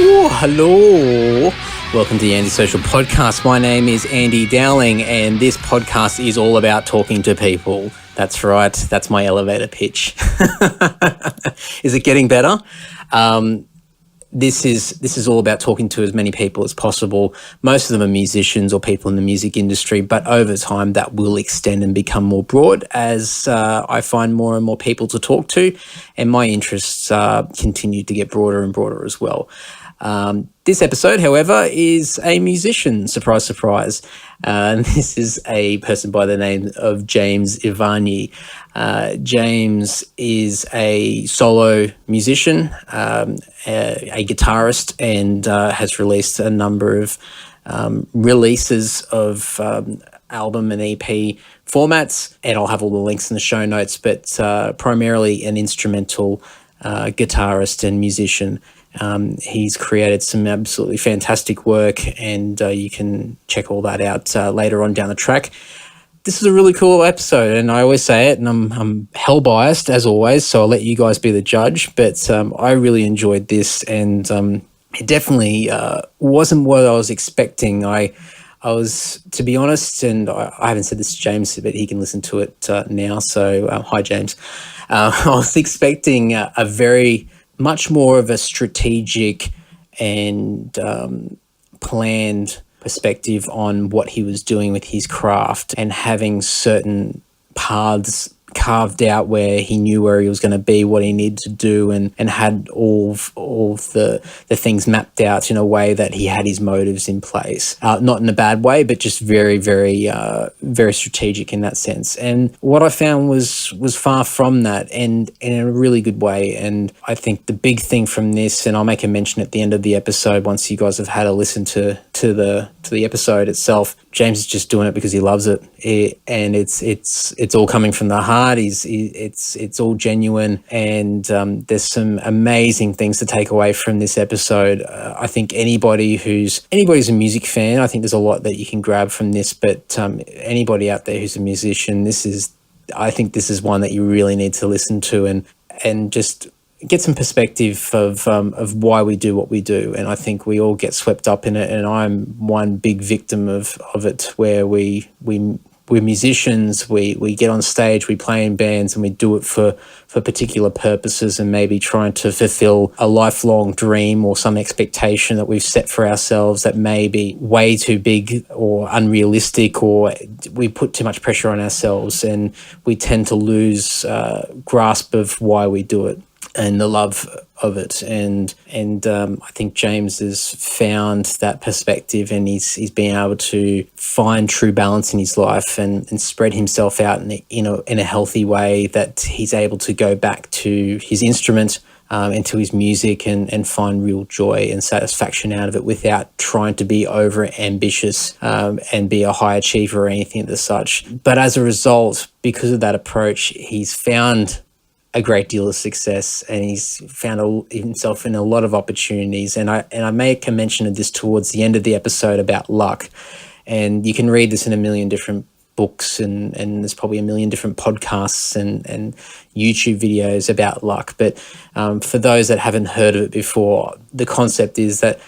Ooh, hello. Welcome to the Antisocial Podcast. My name is Andy Dowling, and this podcast is all about talking to people. That's right. That's my elevator pitch. Is it getting better? This is all about talking to as many people as possible. Most of them are musicians or people in the music industry, but over time that will extend and become more broad as I find more and more people to talk to, and my interests continue to get broader and broader as well. This episode, however, is a musician, surprise, surprise. This is a person by the name of James Ivanyi. James is a solo musician, a guitarist, and has released a number of releases of album and EP formats, and I'll have all the links in the show notes, but primarily an instrumental guitarist and musician. He's created some absolutely fantastic work, and you can check all that out later on down the track. This is a really cool episode, and I always say it, and I'm hell biased as always, so I'll let you guys be the judge, but I really enjoyed this, and it definitely wasn't what I was expecting. I was, to be honest, and I haven't said this to James, but he can listen to it now, so hi James. I was expecting a very much more of a strategic and planned perspective on what he was doing with his craft, and having certain paths carved out where he knew where he was going to be, what he needed to do, and had all the things mapped out in a way that he had his motives in place. Not in a bad way, but just very, very, very strategic in that sense. And what I found was far from that, and in a really good way. And I think the big thing from this, and I'll make a mention at the end of the episode once you guys have had a listen to the episode itself, James is just doing it because he loves it, and it's all coming from the heart. It's all genuine, and there's some amazing things to take away from this episode. I think anybody's a music fan, I think there's a lot that you can grab from this. But anybody out there who's a musician, I think this is one that you really need to listen to and just get some perspective of why we do what we do. And I think we all get swept up in it, and I'm one big victim of it, where we're musicians, we get on stage, we play in bands, and we do it for particular purposes, and maybe trying to fulfill a lifelong dream or some expectation that we've set for ourselves that may be way too big or unrealistic, or we put too much pressure on ourselves, and we tend to lose grasp of why we do it and the love of it. And I think James has found that perspective, and he's been able to find true balance in his life and spread himself out in a healthy way, that he's able to go back to his instrument and to his music and find real joy and satisfaction out of it, without trying to be over ambitious and be a high achiever or anything of the such. But as a result, because of that approach, he's found a great deal of success, and he's found himself in a lot of opportunities. And I make a mention of this towards the end of the episode about luck, and you can read this in a million different books, and there's probably a million different podcasts and YouTube videos about luck. But for those that haven't heard of it before, the concept is that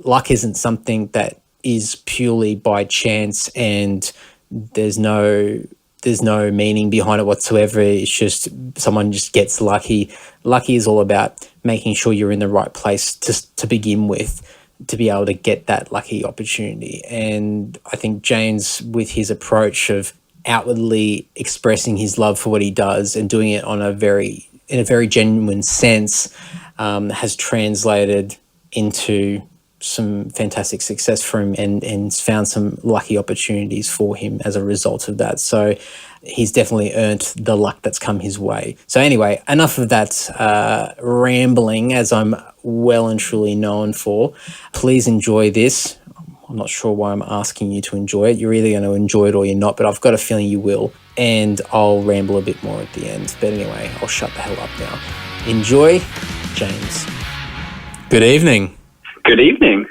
luck isn't something that is purely by chance, and there's no meaning behind it whatsoever. It's just someone just gets lucky. Lucky is all about making sure you're in the right place to begin with, to be able to get that lucky opportunity. And I think James, with his approach of outwardly expressing his love for what he does and doing it in a very genuine sense, has translated into some fantastic success for him, and found some lucky opportunities for him as a result of that. So he's definitely earned the luck that's come his way. So anyway, enough of that rambling, as I'm well and truly known for. Please enjoy this. I'm not sure why I'm asking you to enjoy it. You're either going to enjoy it or you're not, but I've got a feeling you will. And I'll ramble a bit more at the end. But anyway, I'll shut the hell up now. Enjoy, James. Good evening. Good evening.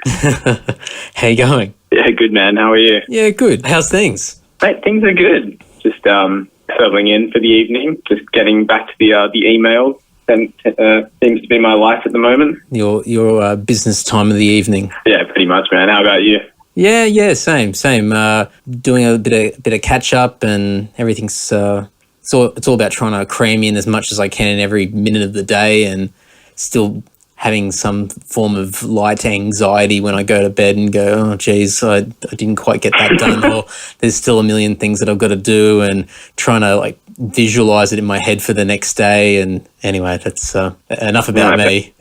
How you going? Yeah, good, man. How are you? Yeah, good. How's things? Mate, things are good. Just settling in for the evening, just getting back to the emails, seems to be my life at the moment. Your business time of the evening. Yeah, pretty much, man. How about you? Yeah, same. Doing a bit of catch up, and everything's it's all about trying to cram in as much as I can in every minute of the day, and still having some form of light anxiety when I go to bed and go, oh geez, I didn't quite get that done, or there's still a million things that I've got to do, and trying to like visualize it in my head for the next day. And anyway, that's enough about me.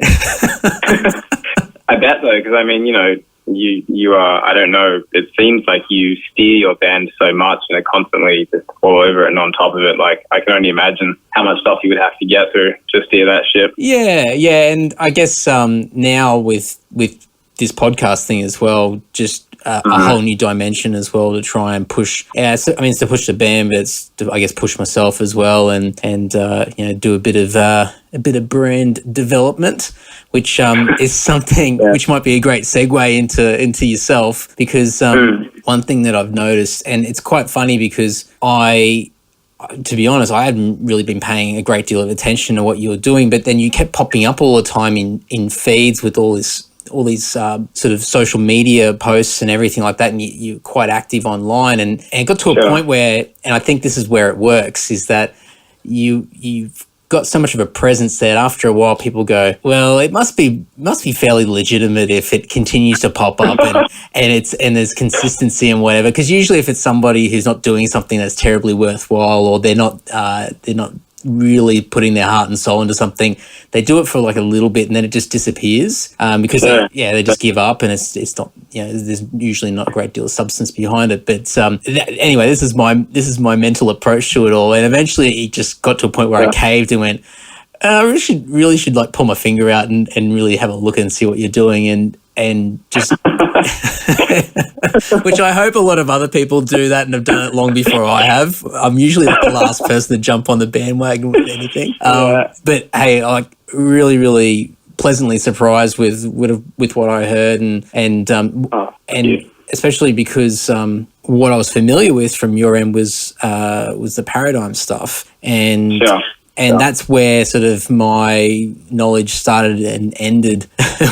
I bet though, because I mean, you are, I don't know, it seems like you steer your band so much and are constantly just all over it and on top of it. Like, I can only imagine how much stuff you would have to get through to steer that ship. Yeah, and I guess now with this podcast thing as well, just a whole new dimension as well to try and push. It's to push the band, but it's to, I guess, push myself as well, and do a bit of brand development, which is something which might be a great segue into yourself, because one thing that I've noticed, and it's quite funny because to be honest, I hadn't really been paying a great deal of attention to what you were doing, but then you kept popping up all the time in feeds with all these sort of social media posts and everything like that, and you're quite active online, and it got to a point where, and I think this is where it works, is that you've got so much of a presence that after a while people go, well, it must be fairly legitimate if it continues to pop up and there's consistency and whatever, because usually if it's somebody who's not doing something that's terribly worthwhile, or they're not really putting their heart and soul into something, they do it for like a little bit and then it just disappears because they just give up, and it's not, there's usually not a great deal of substance behind it. But anyway, this is my mental approach to it all, and eventually it just got to a point where I caved and went, I really should like pull my finger out and really have a look and see what you're doing, and just which I hope a lot of other people do that and have done it long before I have. I'm usually like the last person to jump on the bandwagon with anything. But hey, I really, really pleasantly surprised with what I heard, and especially because what I was familiar with from your end was the Paradigm stuff, and that's where sort of my knowledge started and ended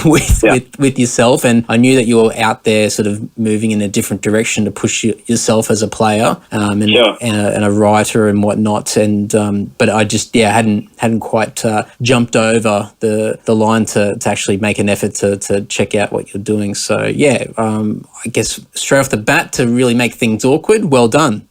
with yourself. And I knew that you were out there sort of moving in a different direction to push yourself as a player and a writer and whatnot. And but I just hadn't quite jumped over the line to actually make an effort to check out what you're doing. So I guess straight off the bat, to really make things awkward, well done.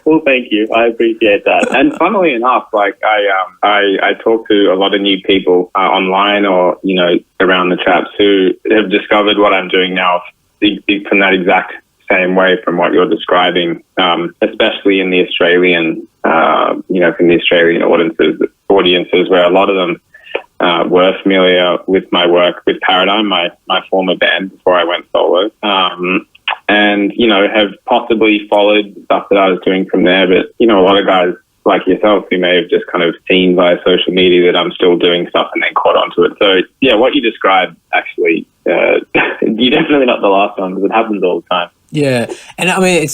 Well, thank you. I appreciate that. And funnily enough, like I talk to a lot of new people online or, around the traps who have discovered what I'm doing now from that exact same way from what you're describing, especially in the Australian, from the Australian audiences where a lot of them were familiar with my work with Paradigm, my former band before I went solo. And, have possibly followed the stuff that I was doing from there. But, a lot of guys like yourself who may have just kind of seen via social media that I'm still doing stuff and then caught onto it. So, what you described, actually, you're definitely not the last one, because it happens all the time. Yeah. And I mean,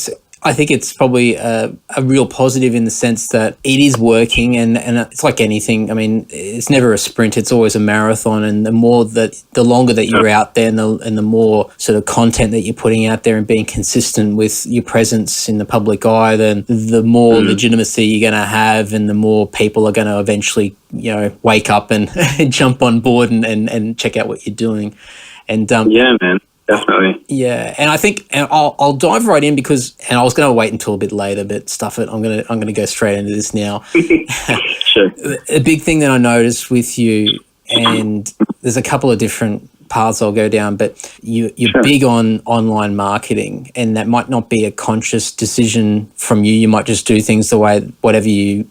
I think it's probably a real positive in the sense that it is working, and it's like anything. I mean, it's never a sprint; it's always a marathon. And the longer that you're out there, and the more sort of content that you're putting out there and being consistent with your presence in the public eye, then the more legitimacy you're going to have, and the more people are going to eventually, wake up and jump on board and check out what you're doing. And yeah, man. Definitely. Yeah, and I think, and I'll dive right in because, and I was going to wait until a bit later, but stuff it. I'm going to go straight into this now. Sure. A big thing that I noticed with you, and there's a couple of different paths I'll go down, but you're big on online marketing, and that might not be a conscious decision from you. You might just do things the way whatever you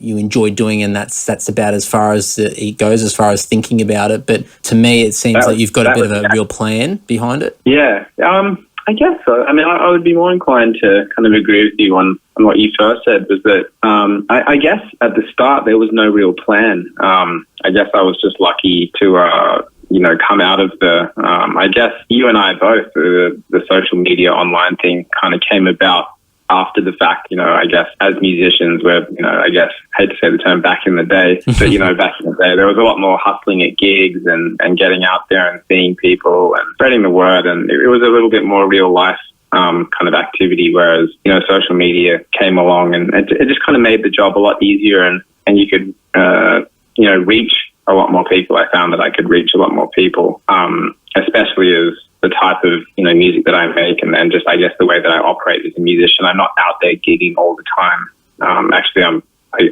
enjoy doing, and that's about as far as it goes, as far as thinking about it. But to me, it seems like you've got a bit of a real plan behind it. Yeah, I guess so. I mean, I would be more inclined to kind of agree with you on what you first said, was that I guess at the start there was no real plan. I guess I was just lucky to come out of I guess you and I both, the social media online thing kind of came about after the fact, I guess as musicians, we're, I guess, hate to say the term back in the day, but, back in the day, there was a lot more hustling at gigs and getting out there and seeing people and spreading the word. And it was a little bit more real life kind of activity, whereas, social media came along and it just kind of made the job a lot easier and you could, reach a lot more people. I found that I could reach a lot more people, especially as the type of, music that I make and just, I guess, the way that I operate as a musician. I'm not out there gigging all the time. Actually,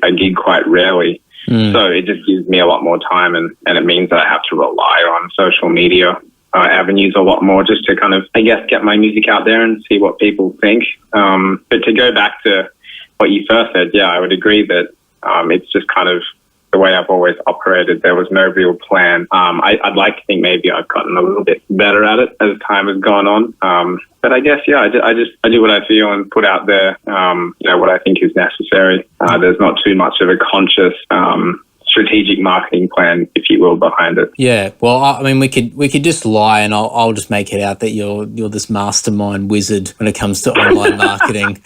I gig quite rarely. So it just gives me a lot more time and it means that I have to rely on social media avenues a lot more just to kind of, I guess, get my music out there and see what people think. But to go back to what you first said, yeah, I would agree that it's just kind of the way I've always operated. There was no real plan. I'd like to think maybe I've gotten a little bit better at it as time has gone on. But I guess, yeah, I do what I feel and put out there, what I think is necessary. There's not too much of a conscious strategic marketing plan, if you will, behind it. Yeah, well, I mean, we could just lie, and I'll just make it out that you're this mastermind wizard when it comes to online marketing.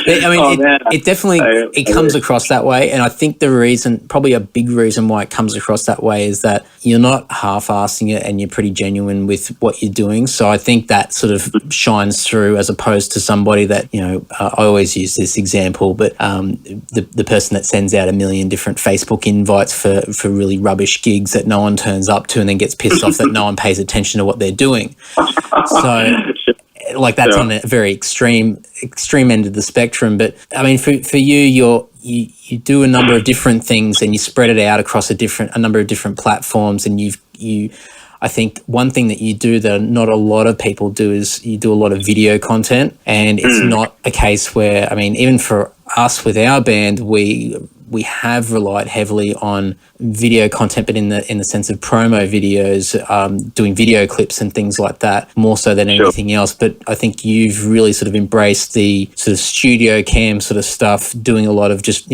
I mean, it definitely it comes across that way, and I think the reason, probably a big reason why it comes across that way, is that you're not half-assing it, and you're pretty genuine with what you're doing. So I think that sort of shines through, as opposed to somebody that, I always use this example, but the person that sends out a million different Facebook invites for really rubbish gigs that no one turns up to and then gets pissed off that no one pays attention to what they're doing. So like that's on a very extreme end of the spectrum. But I mean, for you, you do a number of different things and you spread it out across a number of different platforms, and I think one thing that you do that not a lot of people do is you do a lot of video content, and it's not a case where, I mean, even for us with our band, we have relied heavily on video content, but in the sense of promo videos, doing video clips and things like that, more so than anything else. But I think you've really sort of embraced the sort of studio cam sort of stuff, doing a lot of just,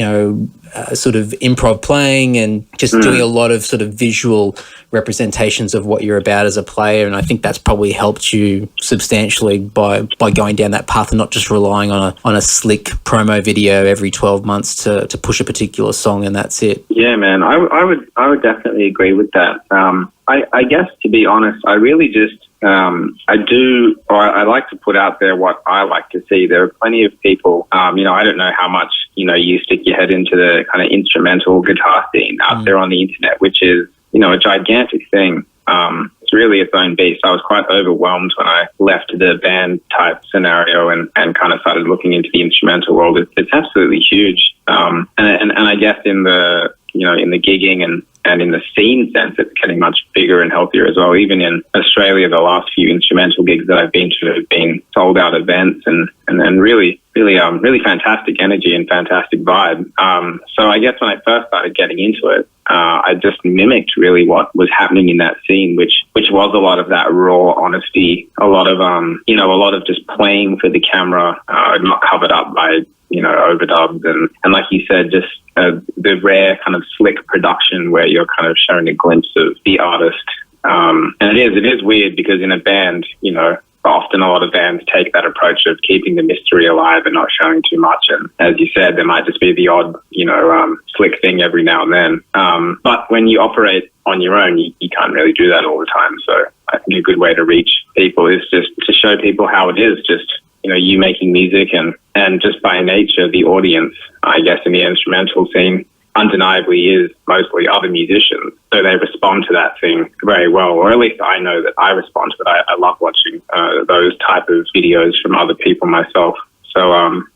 sort of improv playing and just doing a lot of sort of visual representations of what you're about as a player. And I think that's probably helped you substantially by going down that path and not just relying on a slick promo video every 12 months to push a particular song and that's it. Yeah, man, I would definitely agree with that. I guess, to be honest, I really just I like to put out there what I like to see. There are plenty of people, I don't know how much, you stick your head into the kind of instrumental guitar scene out there on the internet, which is, a gigantic thing. It's really its own beast. I was quite overwhelmed when I left the band type scenario and kind of started looking into the instrumental world. It's absolutely huge. And I guess in the, in the gigging and in the scene sense, it's getting much bigger and healthier as well. Even in Australia, the last few instrumental gigs that I've been to have been sold out events and really fantastic energy and fantastic vibe. So I guess when I first started getting into it, I just mimicked really what was happening in that scene, which was a lot of that raw honesty, a lot of just playing for the camera, not covered up by, overdubs and like you said, just the rare kind of slick production where you're kind of showing a glimpse of the artist. And it is weird because in a band, often a lot of bands take that approach of keeping the mystery alive and not showing too much. And as you said, there might just be the odd, slick thing every now and then. But when you operate on your own, you can't really do that all the time. So I think a good way to reach people is just to show people how it is, just, you making music and just by nature, the audience, I guess, in the instrumental scene, undeniably is mostly other musicians. So they respond to that thing very well, or at least I know that I respond to it. I love watching those type of videos from other people myself. So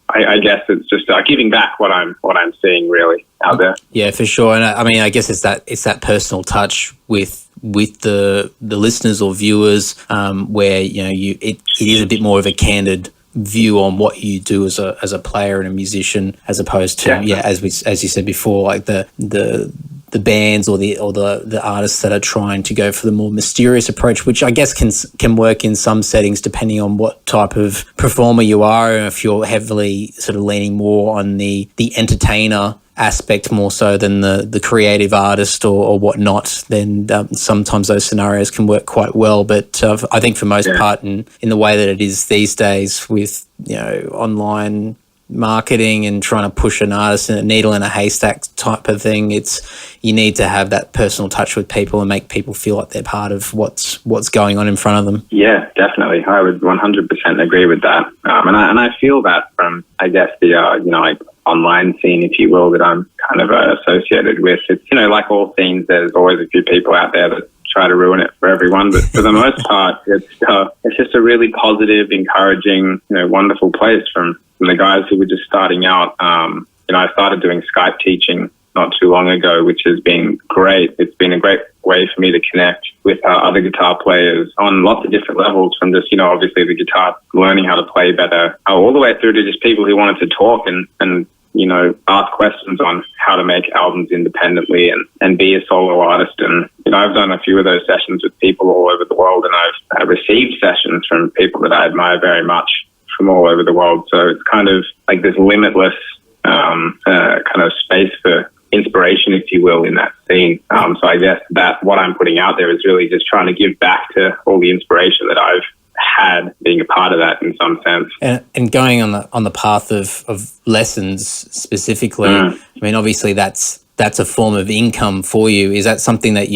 I guess it's just giving back what I'm seeing really out there. Yeah, for sure. And I mean, I guess it's that personal touch with the listeners or viewers, where it is a bit more of a candid view on what you do as a player and a musician, as opposed to as you said before, like the bands or the artists that are trying to go for the more mysterious approach, which I guess can work in some settings depending on what type of performer you are. If you're heavily sort of leaning more on the entertainer aspect more so than the creative artist or whatnot, then sometimes those scenarios can work quite well. But I think for most part, in the way that it is these days with, online marketing and trying to push an artist in a needle in a haystack type of thing, you need to have that personal touch with people and make people feel like they're part of what's going on in front of them. Yeah, definitely. I would 100% agree with that. And I feel that from, I guess, the, like online scene, if you will, that I'm kind of associated with. It's, like all scenes, there's always a few people out there that try to ruin it for everyone. But for the most part, it's just a really positive, encouraging, wonderful place from the guys who were just starting out. I started doing Skype teaching not too long ago, which has been great. It's been a great way for me to connect with other guitar players on lots of different levels, from just, obviously the guitar, learning how to play better, all the way through to just people who wanted to talk and ask questions on how to make albums independently and be a solo artist. And, I've done a few of those sessions with people all over the world, and I've received sessions from people that I admire very much from all over the world. So it's kind of like this limitless kind of space for inspiration, if you will, in that scene. So I guess that what I'm putting out there is really just trying to give back to all the inspiration that I've had being a part of that in some sense. And going on the path of lessons specifically, I mean, obviously that's a form of income for you. Is that something that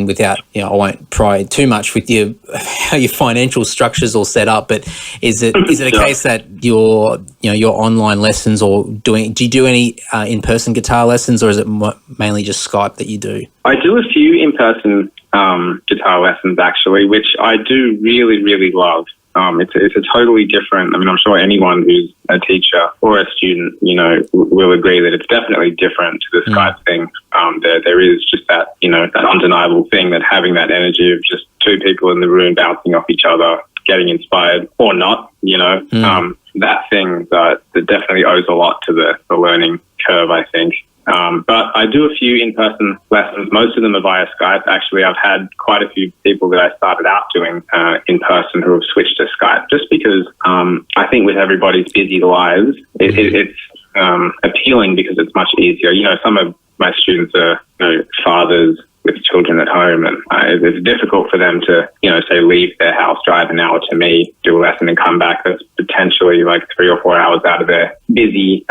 without, I won't pry too much with how your financial structure's all set up, but is it a case that your online lessons, or do you do any in-person guitar lessons, or is it mainly just Skype that you do? I do a few in-person guitar lessons, actually, which I do really, really love. It's a totally different, I'm sure anyone who's a teacher or a student, will agree that it's definitely different to the Skype thing. There is just that, that undeniable thing, that having that energy of just two people in the room bouncing off each other, getting inspired or not, that thing that definitely owes a lot to the learning curve, I think. But I do a few in-person lessons. Most of them are via Skype. Actually, I've had quite a few people that I started out doing in person who have switched to Skype, just because I think with everybody's busy lives, it's appealing because it's much easier. Some of my students are fathers with children at home, and it's difficult for them to, say, leave their house, drive an hour to me, do a lesson and come back. That's potentially like 3 or 4 hours out of their busy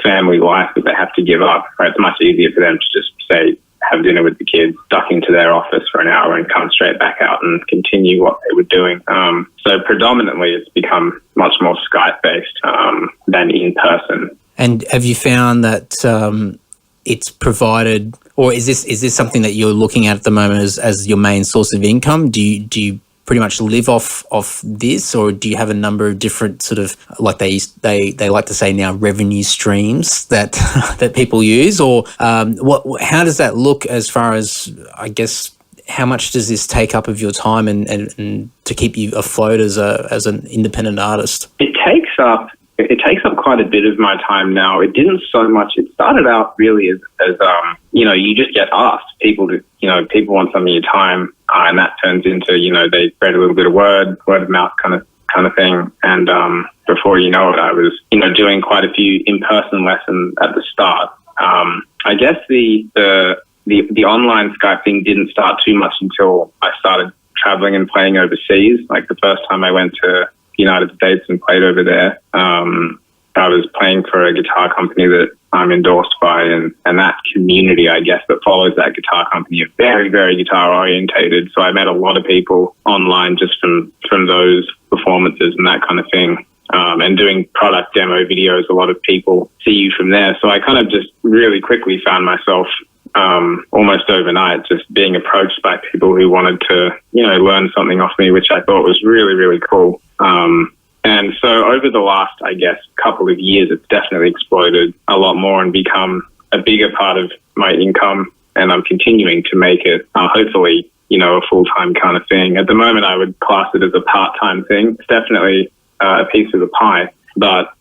family life that they have to give up. Right? It's much easier for them to just, say, have dinner with the kids, duck into their office for an hour and come straight back out and continue what they were doing. So predominantly it's become much more Skype-based than in person. And have you found that it's provided, or is this something that you're looking at the moment as your main source of income? Do you pretty much live off this, or do you have a number of different sort of, like they like to say now, revenue streams that that people use, or how does that look as far as, I guess, how much does this take up of your time and to keep you afloat as an independent artist? It takes up quite a bit of my time now. It didn't so much. It started out really as you just get asked. People want some of your time, and that turns into, they spread a little bit of word of mouth kind of thing. And before you know it, I was, doing quite a few in-person lessons at the start. I guess the online Skype thing didn't start too much until I started traveling and playing overseas. Like the first time I went to United States and played over there, I was playing for a guitar company that I'm endorsed by, and that community, I guess, that follows that guitar company are very, very guitar orientated. So I met a lot of people online just from those performances and that kind of thing. And doing product demo videos, a lot of people see you from there. So I kind of just really quickly found myself almost overnight just being approached by people who wanted to, learn something off me, which I thought was really, really cool. And so over the last, I guess, couple of years, it's definitely exploded a lot more and become a bigger part of my income. And I'm continuing to make it, hopefully, a full-time kind of thing. At the moment, I would class it as a part-time thing. It's definitely a piece of the pie. But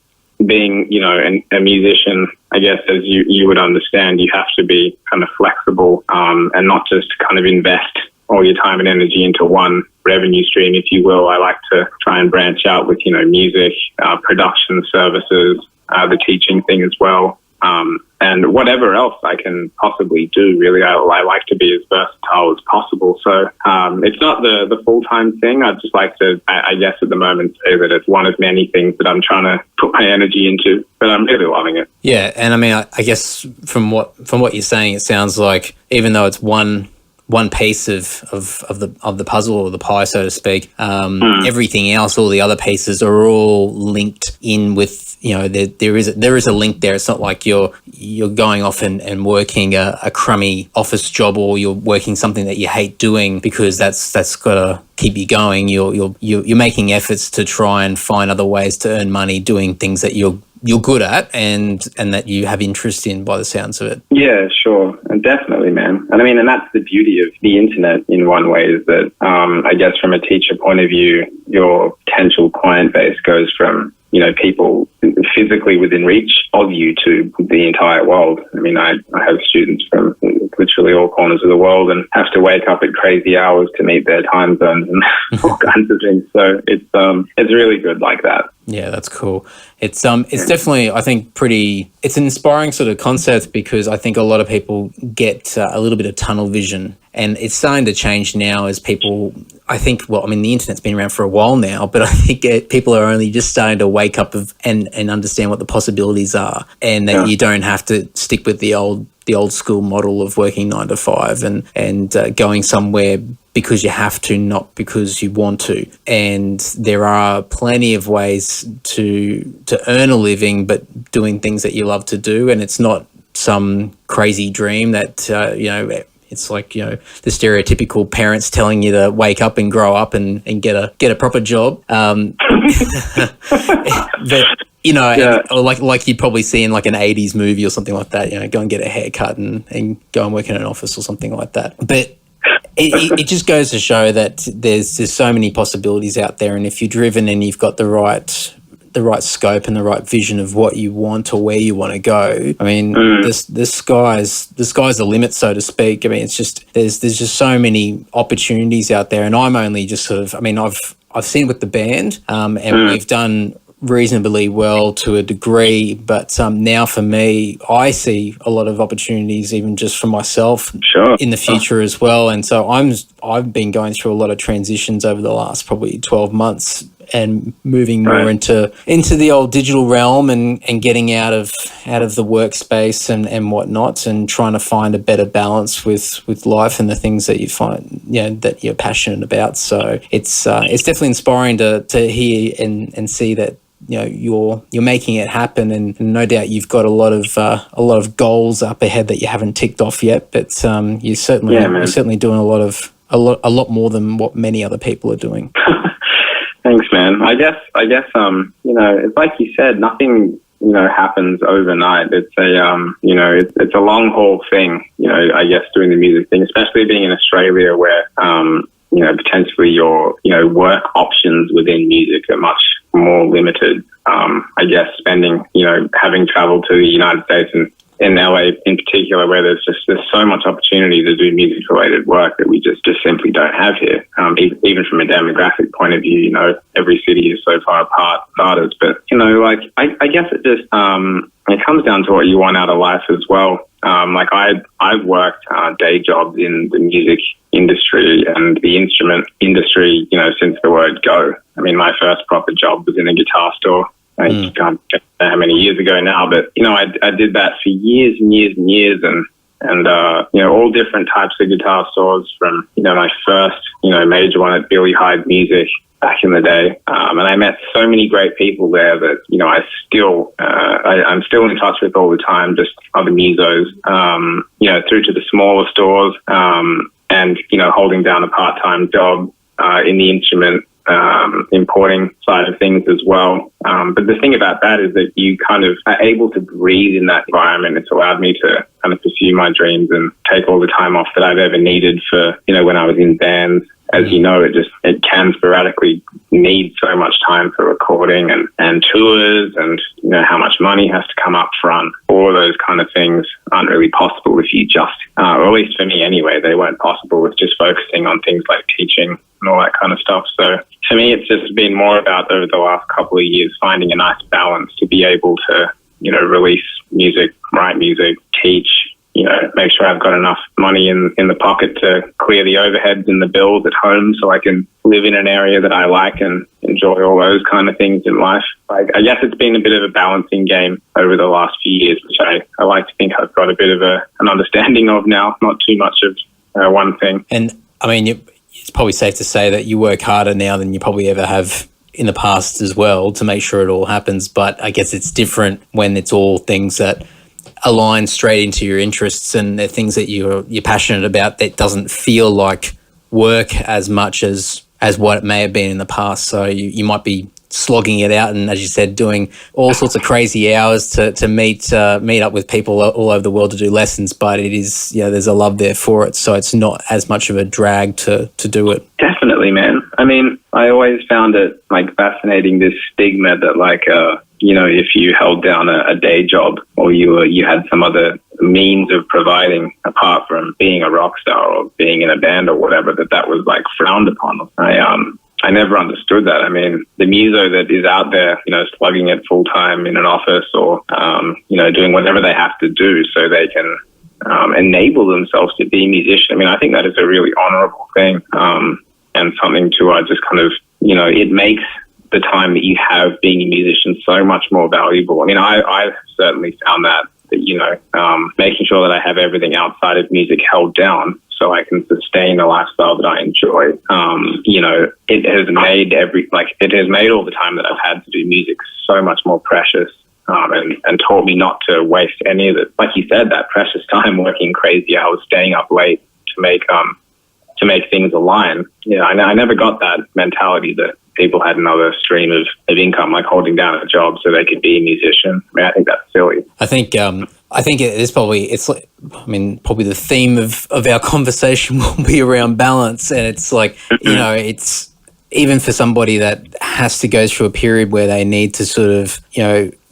being, a musician, I guess, as you would understand, you have to be kind of flexible and not just kind of invest all your time and energy into one revenue stream, if you will. I like to try and branch out with, music, production services, the teaching thing as well. and whatever else I can possibly do. Really, I like to be as versatile as possible. So it's not the full-time thing. I'd just like to, I guess at the moment, say that it's one of many things that I'm trying to put my energy into, but I'm really loving it. Yeah, and I mean, I guess from what you're saying, it sounds like even though it's one piece of the puzzle or the pie, so to speak, everything else, all the other pieces are all linked in with, there is a link there. It's not like you're going off and working a crummy office job, or you're working something that you hate doing, because that's got to keep you going. You're making efforts to try and find other ways to earn money doing things that you're good at and that you have interest in, by the sounds of it. Yeah, sure. And definitely, man. And I mean, and that's the beauty of the internet in one way, is that I guess from a teacher point of view, your potential client base goes from, people physically within reach of you to the entire world. I mean, I have students from literally all corners of the world and have to wake up at crazy hours to meet their time zones and all kinds of things. So it's really good like that. Yeah, that's cool. It's definitely, I think, it's an inspiring sort of concept, because I think a lot of people get a little bit of tunnel vision, and it's starting to change now as people, I think, the internet's been around for a while now, but I think people are only just starting to wake up and understand what the possibilities are, and that you don't have to stick with the old school model of working 9 to 5 and going somewhere because you have to, not because you want to. And there are plenty of ways to earn a living, but doing things that you love to do. And it's not some crazy dream that, it's like, the stereotypical parents telling you to wake up and grow up and get a proper job. But, like you'd probably see in like an 80s movie or something like that, go and get a haircut and go and work in an office or something like that. But it just goes to show that there's so many possibilities out there, and if you're driven and you've got the right scope and the right vision of what you want or where you want to go, I mean, the sky's the limit, so to speak. I mean, it's just there's just so many opportunities out there, and I'm only just sort of, I mean, I've seen with the band, and we've done reasonably well to a degree, but now for me, I see a lot of opportunities even just for myself in the future as well. And so I've been going through a lot of transitions over the last probably 12 months and moving more into the old digital realm and getting out of the workspace and whatnot, and trying to find a better balance with life and the things that you find, that you're passionate about. So it's definitely inspiring to hear and see that you're making it happen, and no doubt you've got a lot of goals up ahead that you haven't ticked off yet, but you're certainly doing a lot more than what many other people are doing. Thanks, man. I guess it's like you said, nothing happens overnight. It's it's a long haul thing, I guess, doing the music thing, especially being in Australia where potentially your work options within music are much more limited. I guess having traveled to the United States and in LA in particular, where there's so much opportunity to do music related work that we just simply don't have here. Even from a demographic point of view, every city is so far apart starters. But I guess it just it comes down to what you want out of life as well. I've worked day jobs in the music industry and the instrument industry, since the word go. I mean, my first proper job was in a guitar store. I can't know how many years ago now, but I did that for years and years and years, and all different types of guitar stores, from my first major one at Billy Hyde Music back in the day, and I met so many great people there that I'm still in touch with all the time, just other musos, through to the smaller stores, and holding down a part-time job in the instrument importing side of things as well. But the thing about that is that you kind of are able to breathe in that environment. It's allowed me to kind of pursue my dreams and take all the time off that I've ever needed for, when I was in bands. As it can sporadically need so much time for recording and tours, and how much money has to come up front. All of those kind of things aren't really possible if you just, or at least for me anyway, they weren't possible with just focusing on things like teaching and all that kind of stuff. So for me, it's just been more about over the last couple of years finding a nice balance to be able to release music, write music, teach, make sure I've got enough money in the pocket to clear the overheads and the bills at home so I can live in an area that I like and enjoy all those kind of things in life. I guess it's been a bit of a balancing game over the last few years, which I like to think I've got a bit of an understanding of now, not too much of one thing. And I mean, it's probably safe to say that you work harder now than you probably ever have in the past as well to make sure it all happens. But I guess it's different when it's all things that align straight into your interests and they're things that you're passionate about that doesn't feel like work as much as what it may have been in the past. So you might be slogging it out and, as you said, doing all sorts of crazy hours to meet up with people all over the world to do lessons, but it is, there's a love there for it, so it's not as much of a drag to do it. Definitely, man. I mean, I always found it fascinating, this stigma that if you held down a day job or you had some other means of providing apart from being a rock star or being in a band or whatever, that was frowned upon. I never understood that. I mean, the muso that is out there, slugging it full time in an office or, doing whatever they have to do so they can enable themselves to be a musician. I mean, I think that is a really honorable thing and something to just kind of, it makes the time that you have being a musician so much more valuable. I mean, I've certainly found that making sure that I have everything outside of music held down so I can sustain a lifestyle that I enjoy. It has made it has made all the time that I've had to do music so much more precious, and taught me not to waste any of it. Like you said, that precious time working crazy hours, staying up late to make things align. I never got that mentality that people had another stream of income, like holding down a job so they could be a musician. I mean, I think that's silly. I think it is probably the theme of our conversation will be around balance. And it's it's even for somebody that has to go through a period where they need to sort of,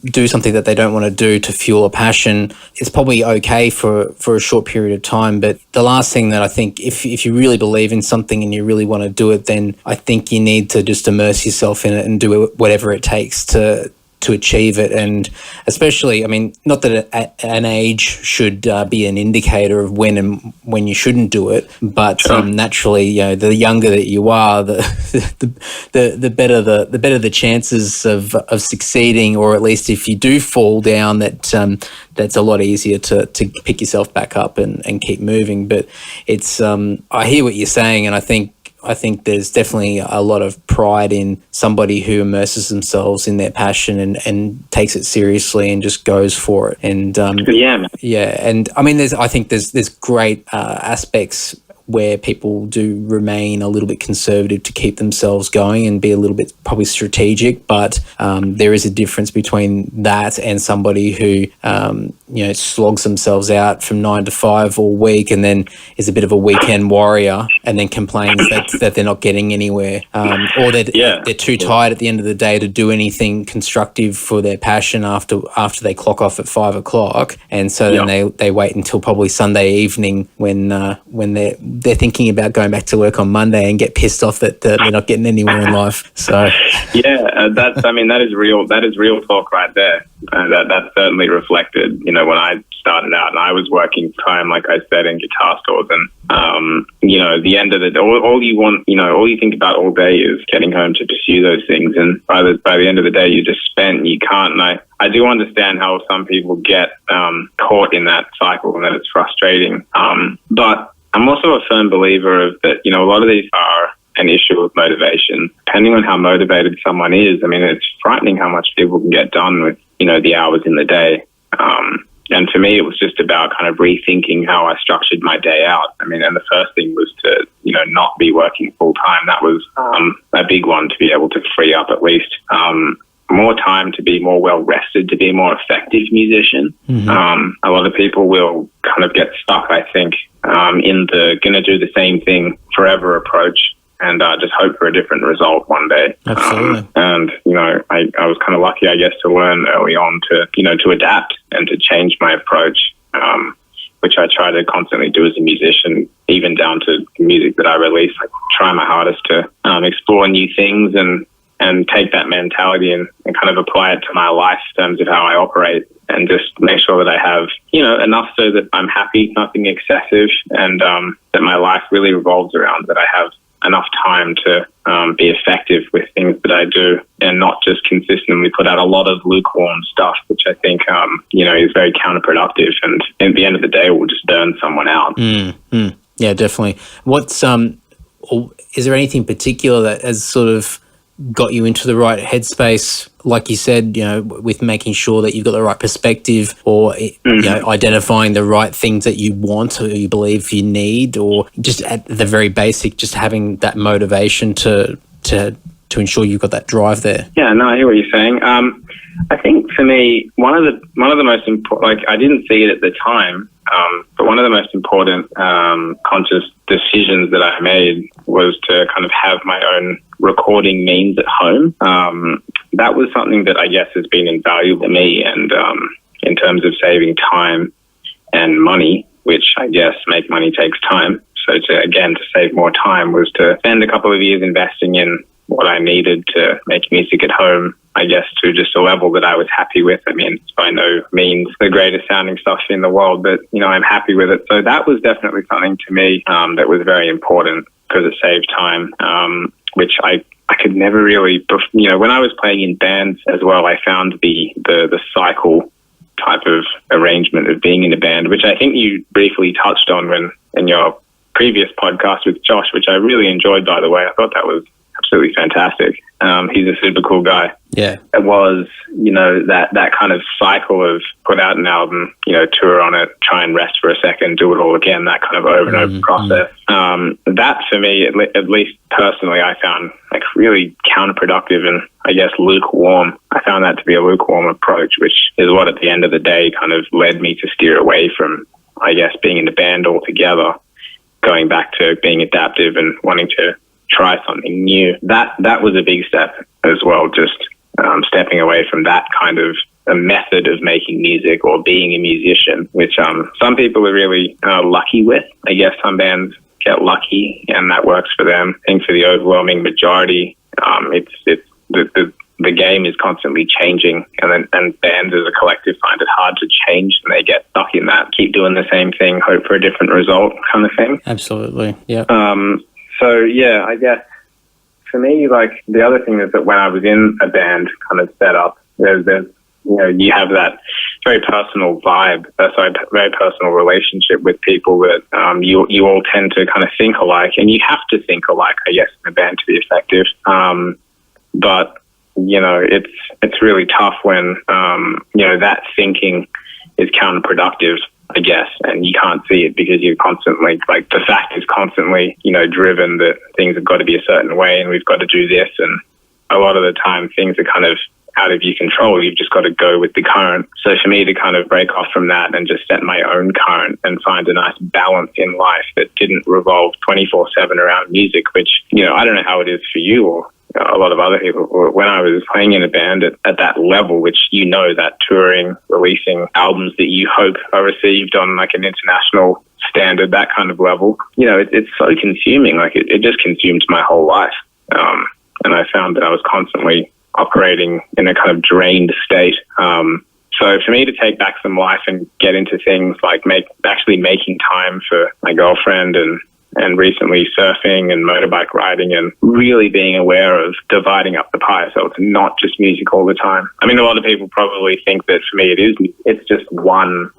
do something that they don't want to do to fuel a passion, it's probably okay for a short period of time. But the last thing that I think, if you really believe in something and you really want to do it, then I think you need to just immerse yourself in it and do whatever it takes to achieve it. And especially, I mean, not that an age should be an indicator of when you shouldn't do it, but sure. Naturally, the younger that you are, the better the chances of succeeding, or at least if you do fall down, that's a lot easier to pick yourself back up and keep moving. But it's I hear what you're saying, and I think there's definitely a lot of pride in somebody who immerses themselves in their passion and takes it seriously and just goes for it. And and I mean, there's great aspects where people do remain a little bit conservative to keep themselves going and be a little bit probably strategic, but there is a difference between that and somebody who slogs themselves out from 9 to 5 all week and then is a bit of a weekend warrior and then complains that they're not getting anywhere, or they're too tired at the end of the day to do anything constructive for their passion after they clock off at 5 o'clock, and so then they wait until probably Sunday evening when they're thinking about going back to work on Monday and get pissed off that they're not getting anywhere in life. So that is real. That is real talk right there. That's certainly reflected. When I started out and I was working time, like I said, in guitar stores, and the end of the day, all you think about all day is getting home to pursue those things, and by the end of the day, you're just spent and you can't. And I do understand how some people get caught in that cycle and that it's frustrating. But I'm also a firm believer of that, a lot of these are an issue of motivation. Depending on how motivated someone is, I mean, it's frightening how much people can get done with, the hours in the day. And for me, it was just about kind of rethinking how I structured my day out. I mean, and the first thing was to, not be working full time. That was a big one, to be able to free up at least more time to be more well rested, to be a more effective musician. Mm-hmm. A lot of people will kind of get stuck, I think, in the gonna do the same thing forever approach and just hope for a different result one day. Absolutely. And I was kind of lucky, I guess, to learn early on to adapt and to change my approach, which I try to constantly do as a musician, even down to the music that I release. I try my hardest to explore new things and and take that mentality and kind of apply it to my life in terms of how I operate, and just make sure that I have, enough so that I'm happy, nothing excessive, and that my life really revolves around that I have enough time to be effective with things that I do, and not just consistently put out a lot of lukewarm stuff, which I think, is very counterproductive, and at the end of the day will just burn someone out. Yeah, definitely. Is there anything particular that has sort of got you into the right headspace, like you said, with making sure that you've got the right perspective, or identifying the right things that you want or you believe you need, or just at the very basic, just having that motivation to ensure you've got that drive there? Yeah, no, I hear what you're saying. I think for me, one of the most important, I didn't see it at the time, but one of the most important conscious decisions that I made was to kind of have my own recording means at home. That was something that I guess has been invaluable to me, and in terms of saving time and money, which I guess make money takes time. So to save more time was to spend a couple of years investing in what I needed to make music at home, I guess, to just a level that I was happy with. I mean, it's by no means the greatest sounding stuff in the world, but, I'm happy with it. So that was definitely something to me that was very important, because it saved time, which I could never really, when I was playing in bands as well, I found the cycle type of arrangement of being in a band, which I think you briefly touched on in your previous podcast with Josh, which I really enjoyed, by the way. I thought that was absolutely fantastic. He's a super cool guy. Yeah. It was, that kind of cycle of put out an album, tour on it, try and rest for a second, do it all again, that kind of over and over process. That for me, at least personally, I found really counterproductive and I guess lukewarm. I found that to be a lukewarm approach, which is what at the end of the day kind of led me to steer away from, I guess, being in the band altogether, going back to being adaptive and wanting to try something new. That was a big step as well, just stepping away from that kind of a method of making music or being a musician, which some people are really lucky with. I guess some bands get lucky and that works for them. I think for the overwhelming majority, it's the game is constantly changing, and bands as a collective find it hard to change, and they get stuck in that, keep doing the same thing, hope for a different result kind of thing. Absolutely, yeah. So yeah, I guess for me, the other thing is that when I was in a band kind of set up, there's you have that very personal vibe, very personal relationship with people that you all tend to kind of think alike, and you have to think alike, I guess, in a band to be effective. But it's really tough when that thinking is counterproductive, I guess, and you can't see it because you're constantly, the fact is constantly, driven that things have got to be a certain way and we've got to do this. And a lot of the time things are kind of out of your control. You've just got to go with the current. So for me to kind of break off from that and just set my own current and find a nice balance in life that didn't revolve 24/7 around music, which, I don't know how it is for you or a lot of other people. When I was playing in a band at that level, which that touring, releasing albums that you hope are received on an international standard, that kind of level, it's so consuming. It just consumed my whole life. And I found that I was constantly operating in a kind of drained state. So for me to take back some life and get into things like actually making time for my girlfriend and recently surfing and motorbike riding, and really being aware of dividing up the pie so it's not just music all the time. I mean, a lot of people probably think that for me it's just one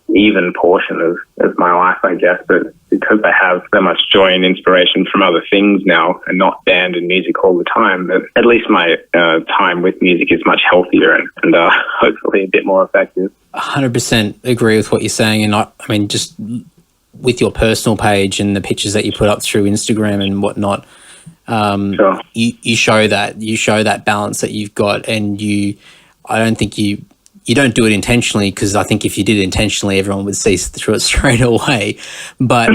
even portion of my life, I guess, but because I have so much joy and inspiration from other things now and not band and music all the time, that at least my time with music is much healthier and hopefully a bit more effective. 100% agree with what you're saying. And I mean, just with your personal page and the pictures that you put up through Instagram and whatnot, Sure. you show that balance that you've got, and I don't think you don't do it intentionally, because I think if you did it intentionally, everyone would see through it straight away. But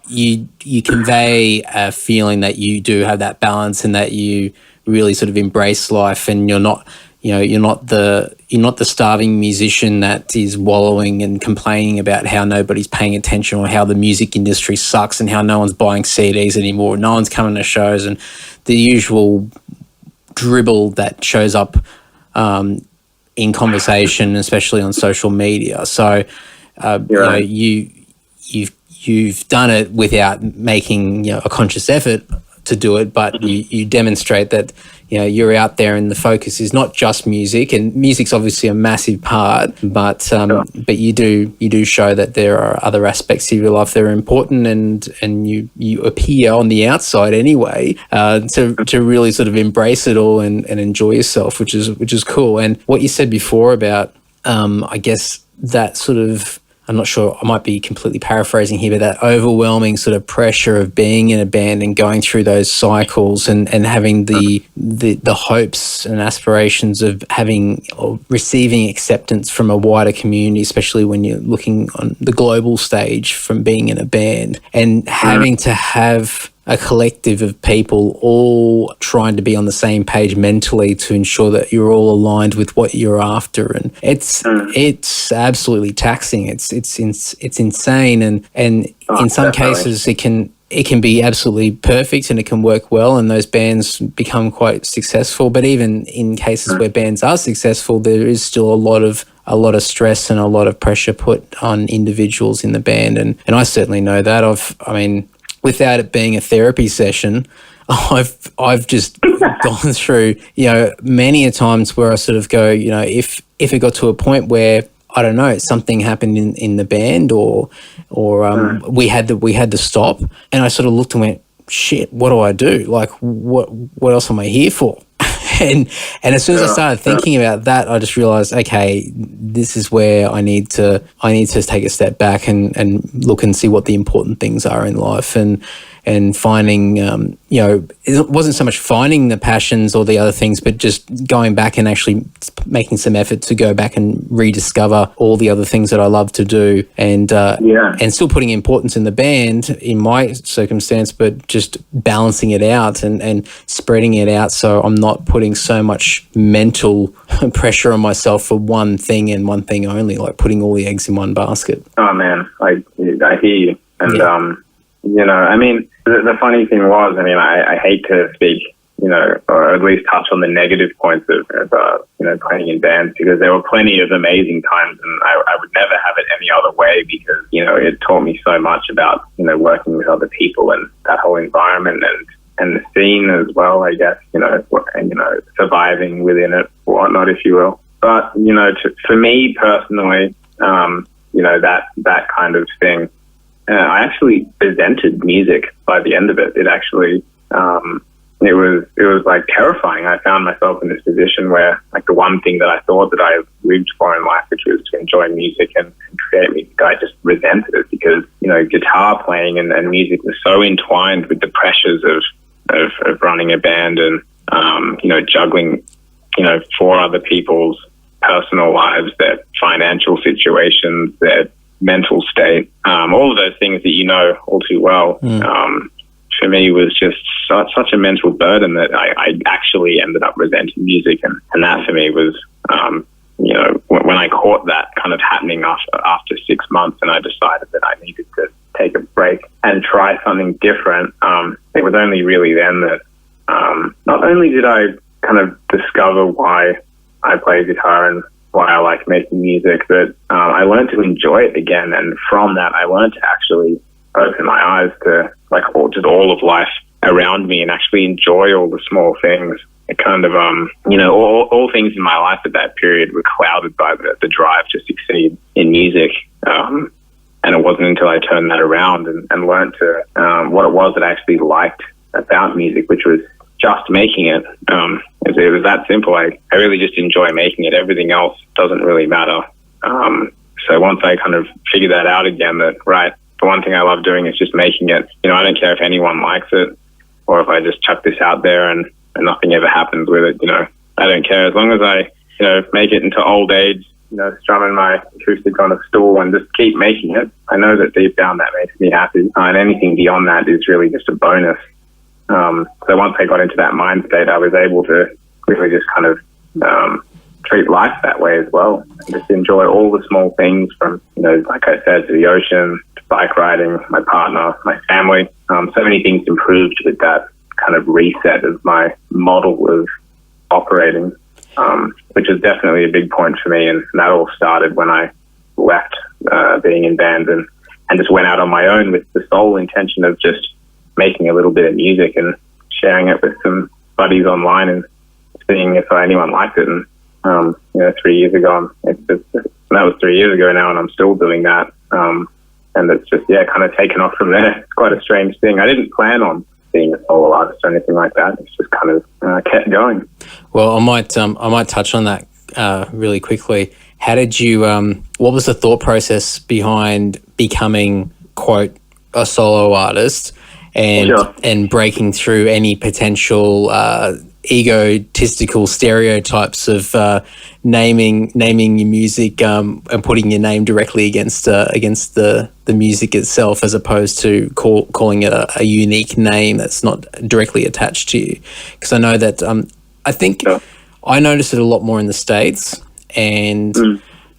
you convey a feeling that you do have that balance and that you really sort of embrace life, and you're not the starving musician that is wallowing and complaining about how nobody's paying attention or how the music industry sucks and how no one's buying CDs anymore, no one's coming to shows, and the usual dribble that shows up in conversation, especially on social media. So you've done it without making a conscious effort to do it, but you demonstrate that you're out there, and the focus is not just music, and music's obviously a massive part, but you do show that there are other aspects of your life that are important, and you appear on the outside anyway to really sort of embrace it all and enjoy yourself, which is cool. And what you said before about I guess that sort of, I'm not sure, I might be completely paraphrasing here, but that overwhelming sort of pressure of being in a band and going through those cycles and having the hopes and aspirations of having or receiving acceptance from a wider community, especially when you're looking on the global stage from being in a band, and having to have a collective of people all trying to be on the same page mentally to ensure that you're all aligned with what you're after. And it's absolutely taxing. It's insane. And in some cases it can be absolutely perfect and it can work well and those bands become quite successful. But even in cases where bands are successful, there is still a lot of stress and a lot of pressure put on individuals in the band. And I certainly know that. Without it being a therapy session, I've just gone through, many a times where I sort of go, if it got to a point where, I don't know, something happened in the band or we had to stop, and I sort of looked and went, shit, what do I do? Like, what else am I here for? And as soon as I started thinking about that, I just realized, okay, this is where I need to take a step back and look and see what the important things are in life, and finding, it wasn't so much finding the passions or the other things, but just going back and actually making some effort to go back and rediscover all the other things that I love to do, and still putting importance in the band in my circumstance, but just balancing it out and spreading it out so I'm not putting so much mental pressure on myself for one thing and one thing only, like putting all the eggs in one basket. Oh man, I hear you. And the funny thing was, I hate to speak, or at least touch on the negative points of playing in bands, because there were plenty of amazing times, and I would never have it any other way, because, it taught me so much about, working with other people and that whole environment and the scene as well, I guess, surviving within it, or whatnot, if you will. But, for me personally, that kind of thing, I actually resented music by the end of it. It actually, it was like terrifying. I found myself in this position where, like, the one thing that I thought that I lived for in life, which was to enjoy music and create music, I just resented it, because, guitar playing and music was so entwined with the pressures of running a band and, juggling, 4 other people's personal lives, their financial situations, their mental state, all of those things that all too well, for me was just such a mental burden that I actually ended up resenting music, and that for me was, when I caught that kind of happening after 6 months, and I decided that I needed to take a break and try something different. It was only really then that not only did I kind of discover why I play guitar and why I like making music, but I learned to enjoy it again. And from that, I learned to actually open my eyes to all of life around me and actually enjoy all the small things. It kind of, all things in my life at that period were clouded by the drive to succeed in music. And it wasn't until I turned that around and learned to what it was that I actually liked about music, which was just making it. It was that simple. I really just enjoy making it. Everything else doesn't really matter. So once I kind of figured that out again, that, right, the one thing I love doing is just making it. I don't care if anyone likes it or if I just chuck this out there and nothing ever happens with it. I don't care. As long as I, make it into old age, strumming my acoustic on a stool and just keep making it, I know that deep down that makes me happy. And anything beyond that is really just a bonus. So once I got into that mind state, I was able to really just kind of treat life that way as well, and just enjoy all the small things from, like I said, to the ocean, to bike riding, my partner, my family. So many things improved with that kind of reset of my model of operating, which was definitely a big point for me. And that all started when I left being in bands and just went out on my own with the sole intention of just making a little bit of music and sharing it with some buddies online and seeing if anyone liked it. And 3 years ago, that was 3 years ago now, and I'm still doing that. And it's just kind of taken off from there. It's quite a strange thing. I didn't plan on being a solo artist or anything like that. It's just kind of kept going. Well, I might touch on that really quickly. How did you? What was the thought process behind becoming, quote, a solo artist and breaking through any potential egotistical stereotypes of naming your music and putting your name directly against the music itself, as opposed to calling it a unique name that's not directly attached to you? Because I know that I think I notice it a lot more in the States, and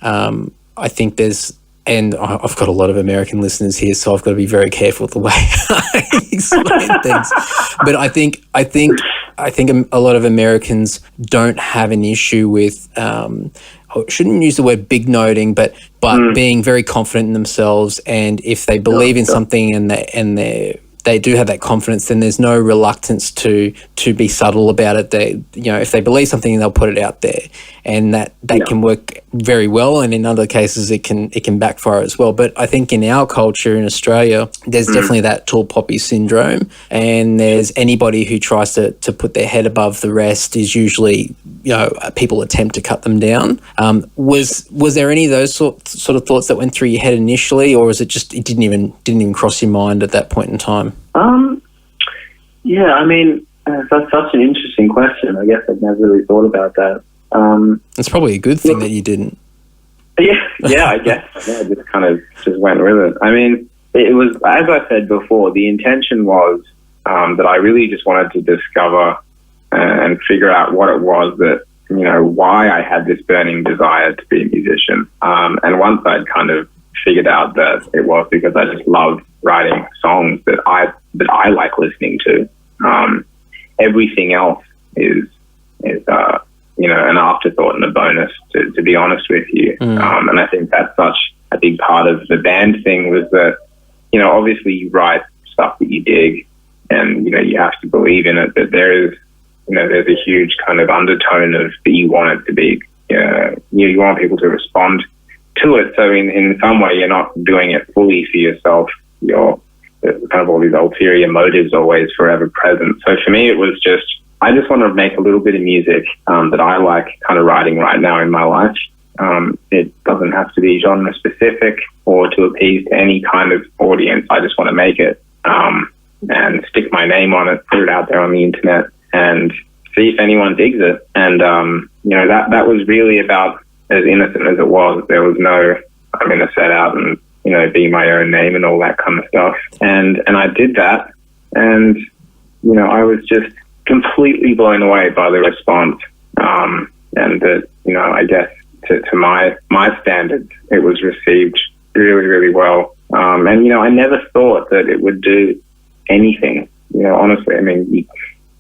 I think and I've got a lot of American listeners here, so I've got to be very careful with the way I explain things. But I think a lot of Americans don't have an issue with, I shouldn't use the word big noting, but being very confident in themselves. And if they believe in something and they do have that confidence, then there's no reluctance to be subtle about it. They, if they believe something, they'll put it out there, and that can work very well. And in other cases, it can backfire as well. But I think in our culture in Australia, there's definitely that tall poppy syndrome, and there's anybody who tries to put their head above the rest is usually, people attempt to cut them down. Was there any of those sort of thoughts that went through your head initially, or was it just it didn't even cross your mind at that point in time? That's such an interesting question. I guess I've never really thought about that. It's probably a good thing that you didn't. Yeah, I guess. I just kind of just went with it. I mean, it was, as I said before, the intention was that I really just wanted to discover and figure out what it was that, why I had this burning desire to be a musician. And once I'd kind of figured out that it was because I just loved writing songs that I like listening to. Everything else is an afterthought and a bonus, to be honest with you. And I think that's such a big part of the band thing was that, obviously you write stuff that you dig and, you have to believe in it, but there's a huge kind of undertone of that you want it to be, you want people to respond to it. So in some way, you're not doing it fully for yourself. You're kind of all these ulterior motives always forever present. So for me, it was just, I just want to make a little bit of music that I like kind of writing right now in my life. It doesn't have to be genre specific or to appease to any kind of audience. I just want to make it and stick my name on it, put it out there on the internet and see if anyone digs it. And, that was really about as innocent as it was. There was no, I'm going to set out and, be my own name and all that kind of stuff. And I did that. And, I was just completely blown away by the response. And that, I guess to my standards, it was received really, really well. And, I never thought that it would do anything, honestly. I mean,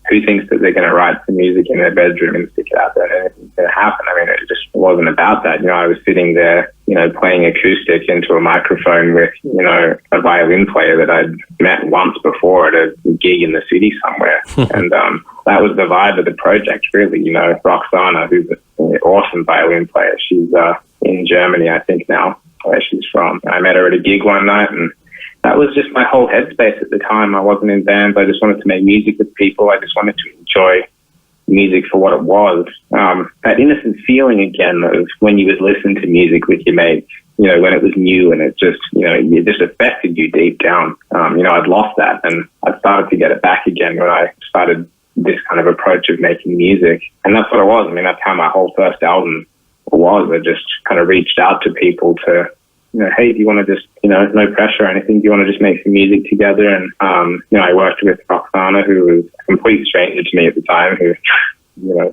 who thinks that they're going to write some music in their bedroom and stick it out there and anything's going to happen? I mean, it just wasn't about that. I was sitting there, playing acoustic into a microphone with, a violin player that I'd met once before at a gig in the city somewhere. And that was the vibe of the project, really. Roxana, who's an awesome violin player. She's in Germany, I think now, where she's from. I met her at a gig one night, and that was just my whole headspace at the time. I wasn't in bands. I just wanted to make music with people. I just wanted to enjoy music for what it was. That innocent feeling again of when you would listen to music with your mates, when it was new and it just, it just affected you deep down. I'd lost that and I started to get it back again when I started this kind of approach of making music. And that's what it was. I mean, that's how my whole first album was. I just kind of reached out to people to, hey, do you want to just, no pressure or anything, do you want to just make some music together? And, I worked with Roxana, who was a complete stranger to me at the time, who,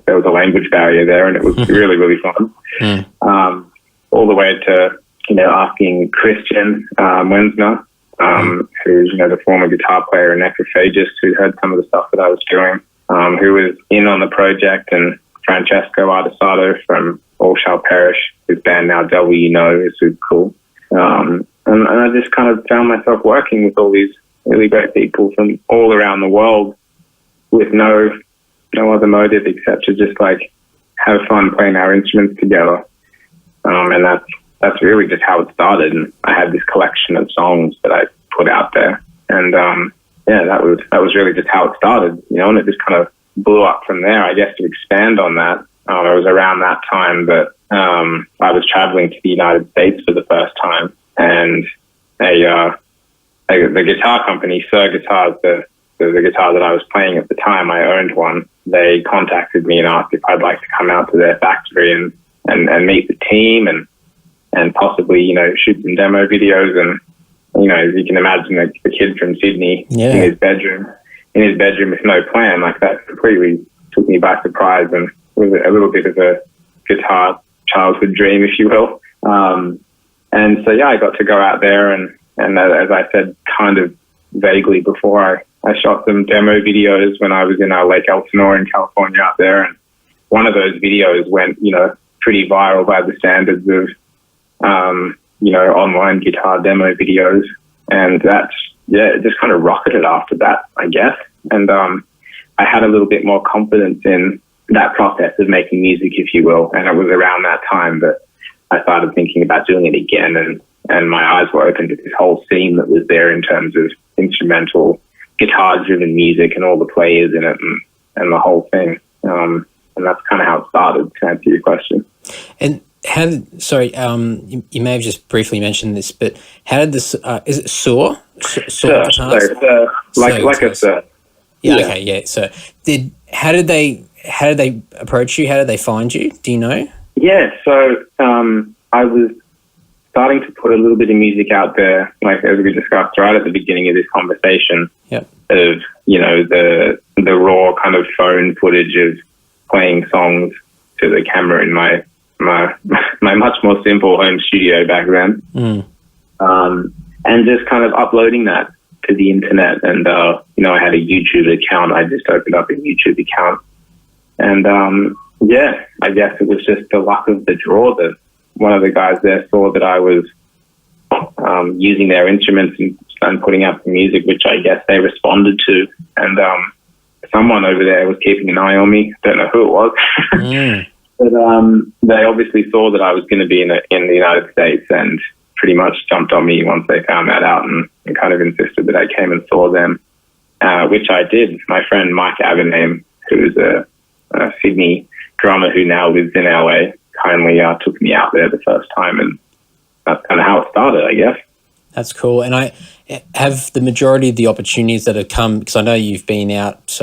there was a language barrier there and it was really, really fun. All the way to, asking Christian Wensner, who's, the former guitar player in Necrophagist, who heard some of the stuff that I was doing, who was in on the project and Francesco Artisato from All Shall Perish, his band now W is super cool. And I just kind of found myself working with all these really great people from all around the world with no other motive except to just like have fun playing our instruments together. And that's really just how it started. And I had this collection of songs that I put out there. And that was really just how it started, and it just kind of blew up from there. I guess to expand on that, it was around that time that I was traveling to the United States for the first time, and the guitar company, Sir Guitars, the guitar that I was playing at the time, I owned one. They contacted me and asked if I'd like to come out to their factory and meet the team and possibly, shoot some demo videos. And, as you can imagine, the kid from Sydney in his bedroom with no plan, like that completely took me by surprise and was a little bit of a guitar childhood dream, if you will. And so, I got to go out there and as I said, kind of vaguely before, I shot some demo videos when I was in Lake Elsinore in California out there. And one of those videos went, pretty viral by the standards of, online guitar demo videos. And it just kind of rocketed after that, I guess. And I had a little bit more confidence in that process of making music, if you will. And it was around that time that I started thinking about doing it again. And my eyes were open to this whole scene that was there in terms of instrumental, guitar-driven music and all the players in it and the whole thing. And that's kind of how it started, to answer your question. And you may have just briefly mentioned this, but how did this, is it Sir? Sir, like a Sir. Yeah, okay, yeah. So how did they approach you? How did they find you? Do you know? Yeah, so I was starting to put a little bit of music out there, like as we discussed right at the beginning of this conversation, of, the raw kind of phone footage of playing songs to the camera in my much more simple home studio back then. And just kind of uploading that to the internet. And, I had a YouTube account. I just opened up a YouTube account. And, I guess it was just the luck of the draw that one of the guys there saw that I was using their instruments and putting out the music, which I guess they responded to. And someone over there was keeping an eye on me. I don't know who it was. But they obviously saw that I was going to be in the United States and pretty much jumped on me once they found that out and kind of insisted that I came and saw them, which I did. My friend Mike Avename, who's a Sydney drummer who now lives in LA, kindly took me out there the first time, and that's kind of how it started, I guess. That's cool. And I have the majority of the opportunities that have come, because I know you've been out,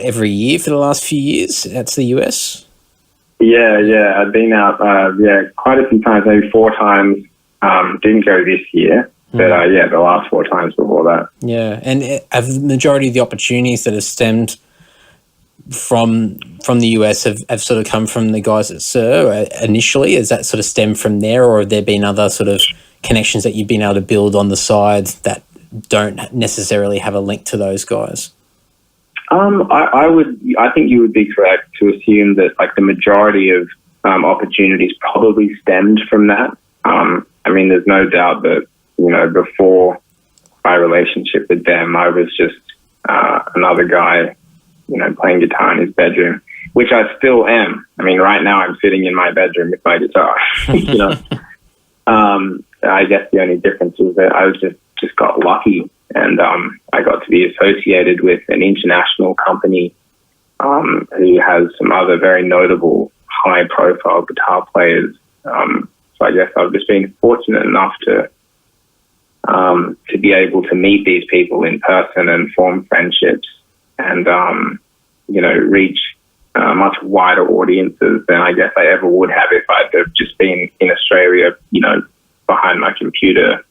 every year for the last few years out to the US? Yeah. I've been out, quite a few times, maybe 4 times. Didn't go this year, but the last 4 times before that. Yeah, and have the majority of the opportunities that have stemmed from the US have sort of come from the guys at Sir initially? Has that sort of stemmed from there, or have there been other sort of connections that you've been able to build on the side that don't necessarily have a link to those guys? I think you would be correct to assume that like the majority of opportunities probably stemmed from that. There's no doubt that, before my relationship with them, I was just another guy, playing guitar in his bedroom, which I still am. Right now I'm sitting in my bedroom with my guitar, I guess the only difference is that I was just got lucky. And I got to be associated with an international company who has some other very notable high-profile guitar players. So I guess I've just been fortunate enough to be able to meet these people in person and form friendships and, reach much wider audiences than I guess I ever would have if I'd have just been in Australia, behind my computer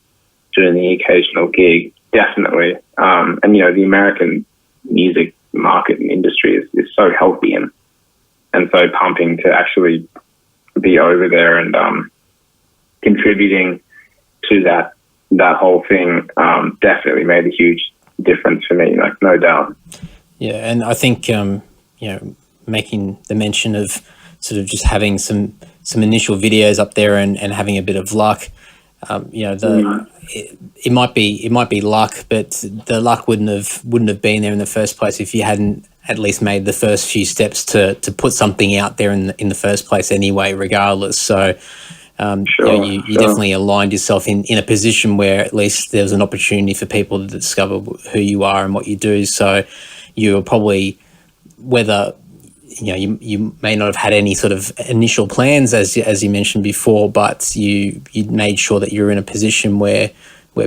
doing the occasional gig. Definitely. The American music market and industry is so healthy and so pumping to actually be over there and contributing to that whole thing definitely made a huge difference for me, like no doubt. Yeah, and I think, making the mention of sort of just having some initial videos up there and having a bit of luck. It might be luck, but the luck wouldn't have been there in the first place if you hadn't at least made the first few steps to put something out there in the first place anyway, regardless. So you definitely aligned yourself in a position where at least there's an opportunity for people to discover who you are and what you do. So you're probably, whether you may not have had any sort of initial plans as you mentioned before, but you made sure that you're in a position where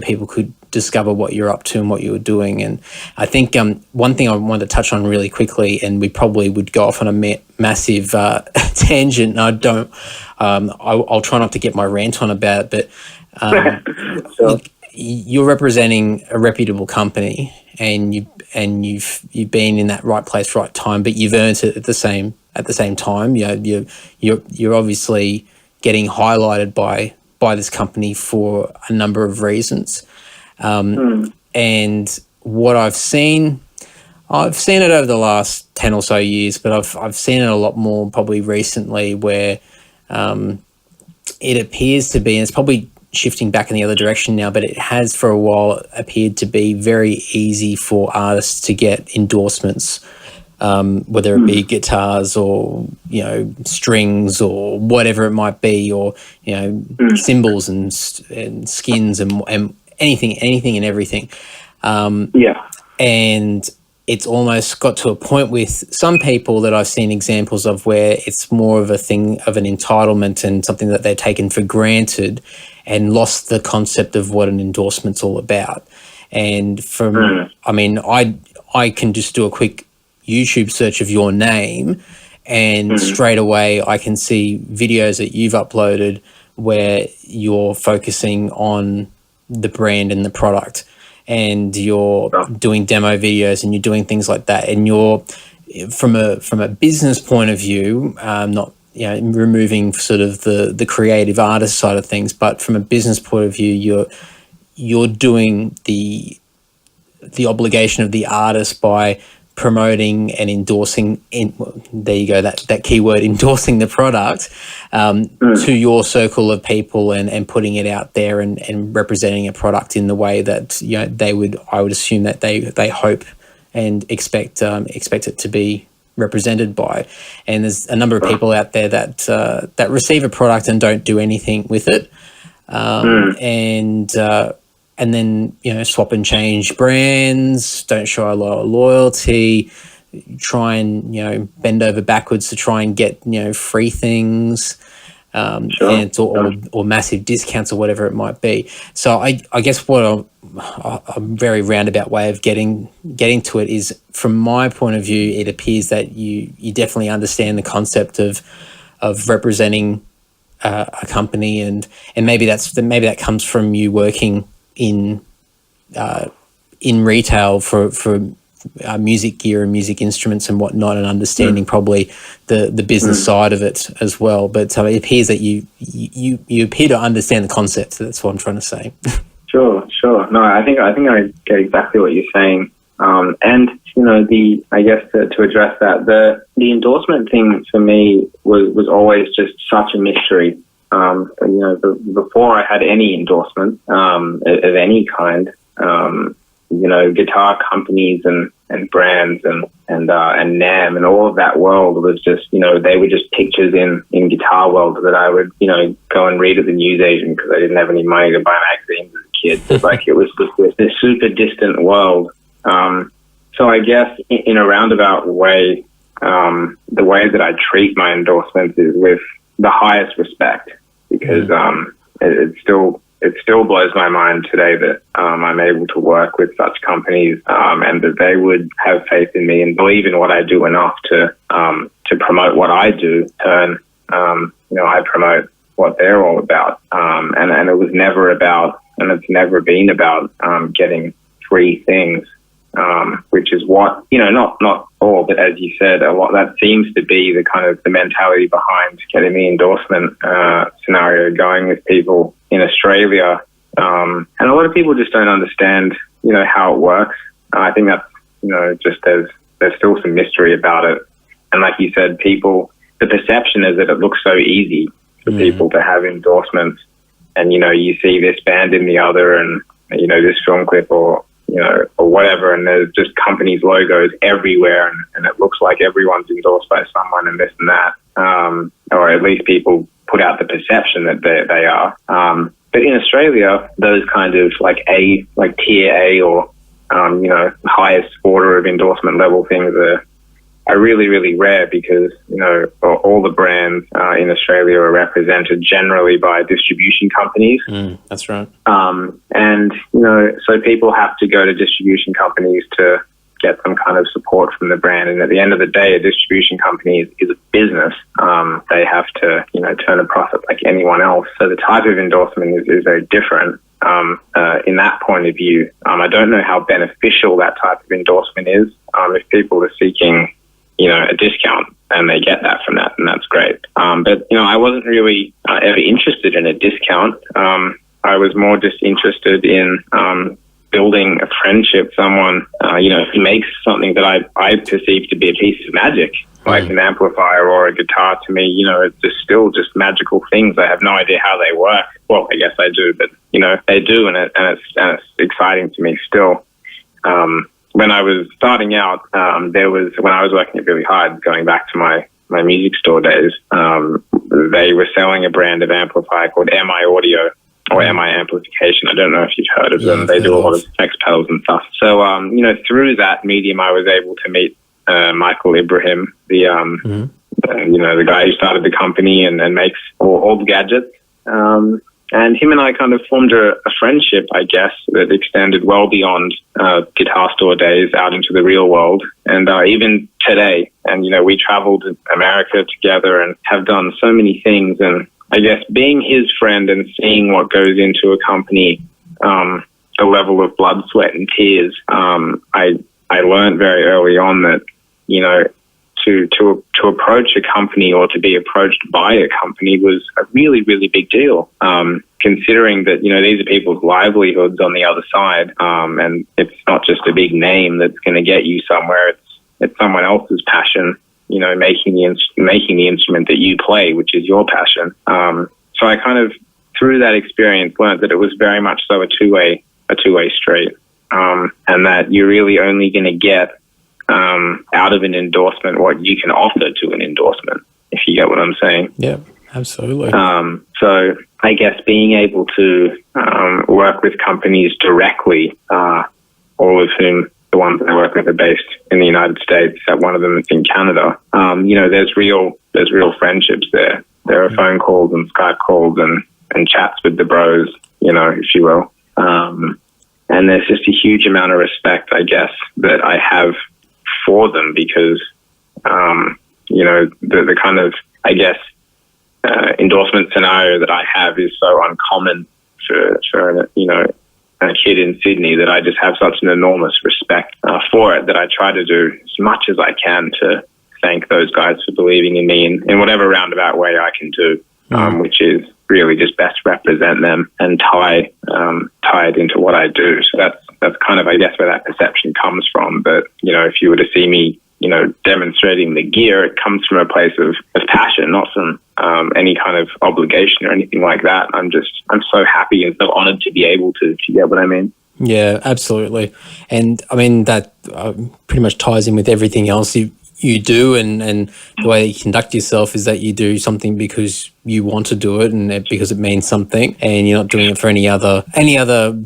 people could discover what you're up to and what you were doing. And I think one thing I wanted to touch on really quickly, and we probably would go off on a massive tangent, and I'll try not to get my rant on about it, but Sure. You're representing a reputable company, and you've been in that right place, right time, but you've earned it at the same time. You're obviously getting highlighted by this company for a number of reasons. And what I've seen it over the last 10 or so years, but I've seen it a lot more probably recently, where it appears to be, and it's probably shifting back in the other direction now, but it has for a while appeared to be very easy for artists to get endorsements, whether it be guitars or strings or whatever it might be, or cymbals and skins and anything and everything. And it's almost got to a point with some people that I've seen examples of where it's more of a thing of an entitlement and something that they're taken for granted, and lost the concept of what an endorsement's all about. And I can just do a quick YouTube search of your name, and straight away I can see videos that you've uploaded where you're focusing on the brand and the product, and you're doing demo videos and you're doing things like that, and you're from a business point of view, not removing sort of the creative artist side of things, but from a business point of view, you're doing the obligation of the artist by promoting and endorsing, there you go, that keyword, endorsing the product to your circle of people, and putting it out there and representing a product in the way that I would assume that they hope and expect it to be represented by. And there's a number of people out there that receive a product and don't do anything with it, and then swap and change brands, don't show a lot of loyalty, try and bend over backwards to try and get free things, and or massive discounts or whatever it might be. So I guess what a very roundabout way of getting to it is, from my point of view, it appears that you definitely understand the concept of representing a company, and maybe that comes from you working in retail for music gear and music instruments and whatnot, and understanding probably the business side of it as well. But it appears that you appear to understand the concept. That's what I'm trying to say. Sure. No, I think I get exactly what you're saying. And I guess to address that, the endorsement thing for me was always just such a mystery. Before I had any endorsement of any kind, guitar companies and brands and NAMM and all of that world was just, they were just pictures in Guitar World that I would, go and read at the newsagent because I didn't have any money to buy magazines as a kid. But it was just this super distant world. So I guess in a roundabout way, the way that I treat my endorsements is with the highest respect, because it still blows my mind today that I'm able to work with such companies, and that they would have faith in me and believe in what I do enough to promote what I do. I promote what they're all about, and it was never about, and it's never been about getting free things, which is what, not all, but as you said, a lot that seems to be the kind of the mentality behind getting the endorsement scenario going with people in Australia. And a lot of people just don't understand, how it works. I think that's, just there's still some mystery about it. And like you said, the perception is that it looks so easy for people to have endorsements. And, you see this band in the other and, this film clip or whatever. And there's just companies' logos everywhere. And it looks like everyone's endorsed by someone and this and that. Or at least people put out the perception that they are. But in Australia, those kind of like tier A or, highest order of endorsement level things are really, really rare because, all the brands in Australia are represented generally by distribution companies. That's right. And, so people have to go to distribution companies to get some kind of support from the brand. And at the end of the day, a distribution company is a business. They have to, turn a profit like anyone else. So the type of endorsement is very different. In that point of view, I don't know how beneficial that type of endorsement is. If people are seeking, a discount and they get that from that, and that's great. But, I wasn't really ever interested in a discount. I was more just interested in building a friendship with someone, who makes something that I perceive to be a piece of magic, like an amplifier or a guitar. To me, it's still just magical things. I have no idea how they work. Well, I guess I do, but, they do, and it's exciting to me still. When I was starting out, when I was working it really hard, going back to my music store days, they were selling a brand of amplifier called MI Audio or MI Amplification. I don't know if you've heard of them. They do a lot of X pedals and stuff. So, through that medium, I was able to meet Michael Ibrahim, the guy who started the company and makes all the gadgets. And him and I kind of formed a friendship, I guess, that extended well beyond guitar store days out into the real world. And even today, and, we traveled to America together and have done so many things. And I guess being his friend and seeing what goes into a company, the level of blood, sweat, and tears, I learned very early on that, to approach a company or to be approached by a company was a really, really big deal. Considering that, these are people's livelihoods on the other side. And it's not just a big name that's going to get you somewhere. It's someone else's passion, making the instrument that you play, which is your passion. So I kind of, through that experience, learned that it was very much so a two-way street. And that you're really only going to get out of an endorsement what you can offer to an endorsement, if you get what I'm saying. Yeah, absolutely. So I guess being able to work with companies directly, all of whom the ones that I work with are based in the United States, one of them is in Canada. There's real friendships there. There are phone calls and Skype calls and chats with the bros, if you will. And there's just a huge amount of respect, I guess, that I have for them because, the kind of, I guess, endorsement scenario that I have is so uncommon for a kid in Sydney that I just have such an enormous respect for it that I try to do as much as I can to thank those guys for believing in me in whatever roundabout way I can do, which is really just best represent them and tie it into what I do. So that's kind of, I guess, where that perception comes from. But, if you were to see me, demonstrating the gear, it comes from a place of passion, not from any kind of obligation or anything like that. I'm so happy and so honored to be able to, if you get what I mean. Yeah, absolutely. And I mean, that pretty much ties in with everything else you do, and the way that you conduct yourself is that you do something because you want to do it and because it means something, and you're not doing it for any other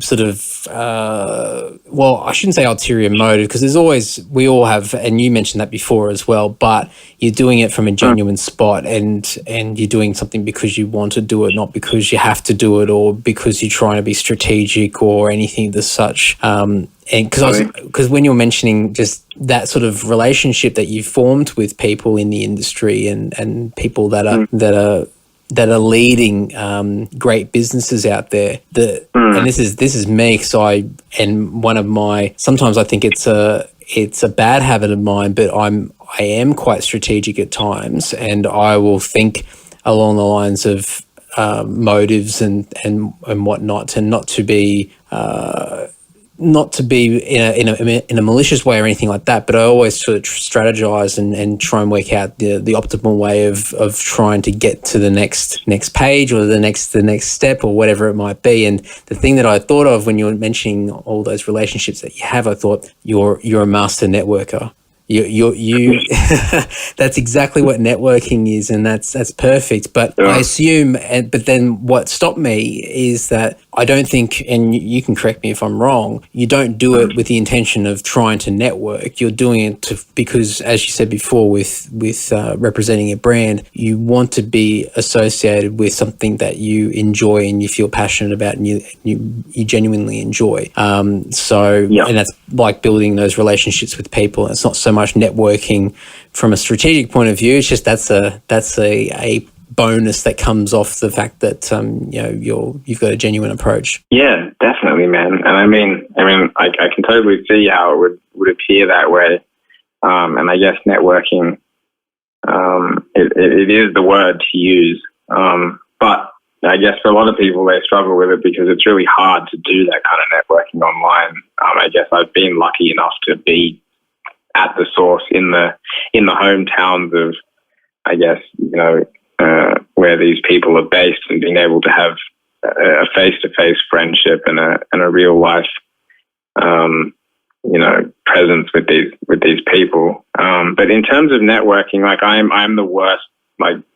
sort of I shouldn't say ulterior motive, because we all have, and you mentioned that before as well, but you're doing it from a genuine spot, and you're doing something because you want to do it, not because you have to do it or because you're trying to be strategic or anything as such. And because when you're mentioning just that sort of relationship that you've formed with people in the industry and people that are leading great businesses out there, and this is me, sometimes I think it's a bad habit of mine, but I am quite strategic at times, and I will think along the lines of motives and whatnot, and not to be not to be in a malicious way or anything like that, but I always sort of strategize and try and work out the optimal way of trying to get to the next page or the next step or whatever it might be. And the thing that I thought of when you were mentioning all those relationships that you have, I thought you're a master networker. You that's exactly what networking is, and that's perfect. But I assume, but then what stopped me is that I don't think, and you can correct me if I'm wrong, you don't do it with the intention of trying to network. You're doing it because, as you said before, with representing a brand, you want to be associated with something that you enjoy and you feel passionate about and you genuinely enjoy. And that's like building those relationships with people. It's not so much networking from a strategic point of view. It's just that's a bonus that comes off the fact that you've got a genuine approach. Yeah, definitely, man. And I mean, I can totally see how it would appear that way. And I guess networking, it is the word to use. But I guess for a lot of people, they struggle with it because it's really hard to do that kind of networking online. I guess I've been lucky enough to be at the source in the hometowns of, I guess, where these people are based, and being able to have a face-to-face friendship and a real life, presence with these people. But in terms of networking, like I'm the worst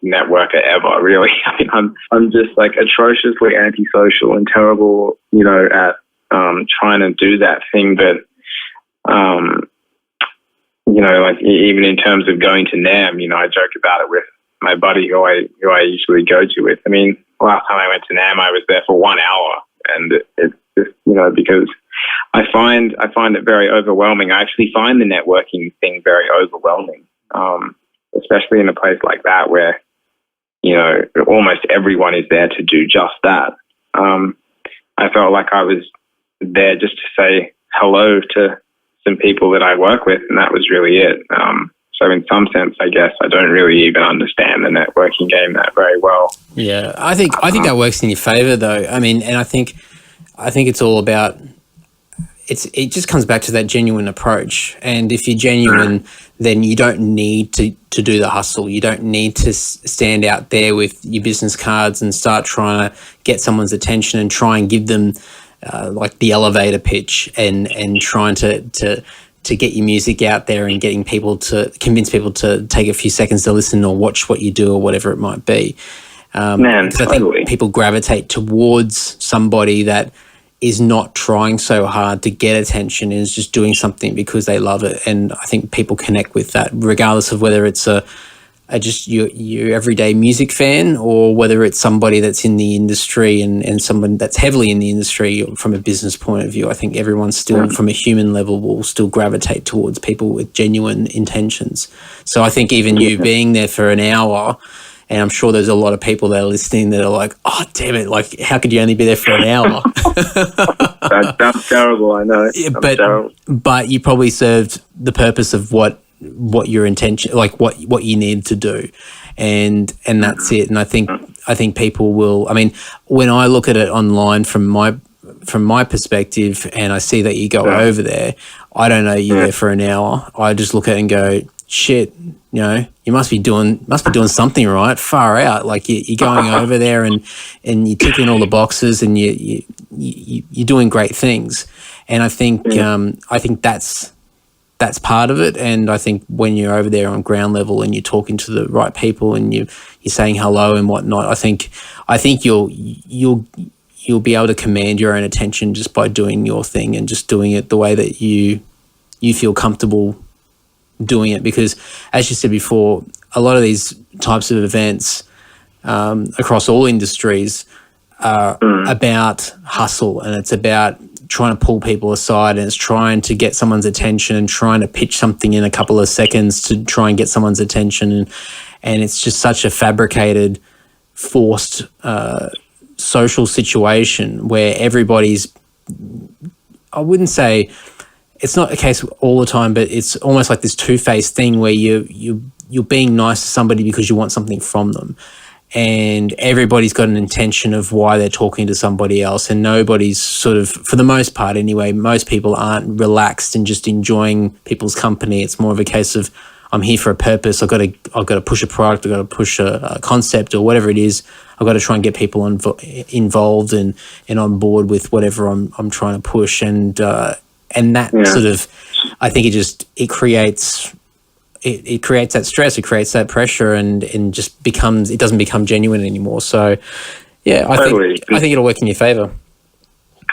networker ever, really. I mean, I'm just like atrociously antisocial and terrible, at trying to do that thing. But like even in terms of going to NAM, I joke about it with my buddy who I usually go to with. I mean, last time I went to NAM, I was there for 1 hour, and it's just, because I find it very overwhelming. I actually find the networking thing very overwhelming, especially in a place like that where, almost everyone is there to do just that. I felt like I was there just to say hello to some people that I work with, and that was really it. So in some sense, I guess I don't really even understand the networking game that very well. Yeah, I think that works in your favor, though. I mean, and I think it's all about it just comes back to that genuine approach. And if you're genuine, then you don't need to do the hustle. You don't need to stand out there with your business cards and start trying to get someone's attention and try and give them like the elevator pitch and trying to get your music out there and getting people to convince people to take a few seconds to listen or watch what you do or whatever it might be. Because I think people gravitate towards somebody that is not trying so hard to get attention and is just doing something because they love it. And I think people connect with that, regardless of whether it's just your everyday music fan or whether it's somebody that's in the industry and someone that's heavily in the industry from a business point of view. I think everyone still, from a human level, will still gravitate towards people with genuine intentions. So I think even you being there for an hour, and I'm sure there's a lot of people that are listening that are like, oh, damn it, like, how could you only be there for an hour? That's terrible, I know. Yeah, but you probably served the purpose of what your intention, like what you need to do, and that's it. And I think people will. I mean, when I look at it online from my perspective, and I see that you go over there, I don't know you're there for an hour. I just look at it and go, shit, you must be doing something right. Far out, like you're going over there and you're ticking all the boxes and you're doing great things. And I think that's part of it. And I think when you're over there on ground level and you're talking to the right people and you're saying hello and whatnot, I think you'll be able to command your own attention just by doing your thing and just doing it the way that you feel comfortable doing it. Because as you said before, a lot of these types of events across all industries are about hustle, and it's about trying to pull people aside, and it's trying to get someone's attention and trying to pitch something in a couple of seconds to try and get someone's attention. And it's just such a fabricated, forced social situation where everybody's, I wouldn't say, it's not a case all the time, but it's almost like this two-faced thing where you're being nice to somebody because you want something from them. and everybody's got an intention of why they're talking to somebody else, and nobody's sort of, for the most part anyway, most people aren't relaxed and just enjoying people's company. It's more of a case of, I'm here for a purpose. I've got to push a product. I've got to push a concept or whatever it is. I've got to try and get people involved and on board with whatever I'm trying to push. And that sort of, I think it creates that stress. It creates that pressure, and it doesn't become genuine anymore. So yeah, I think it'll work in your favor.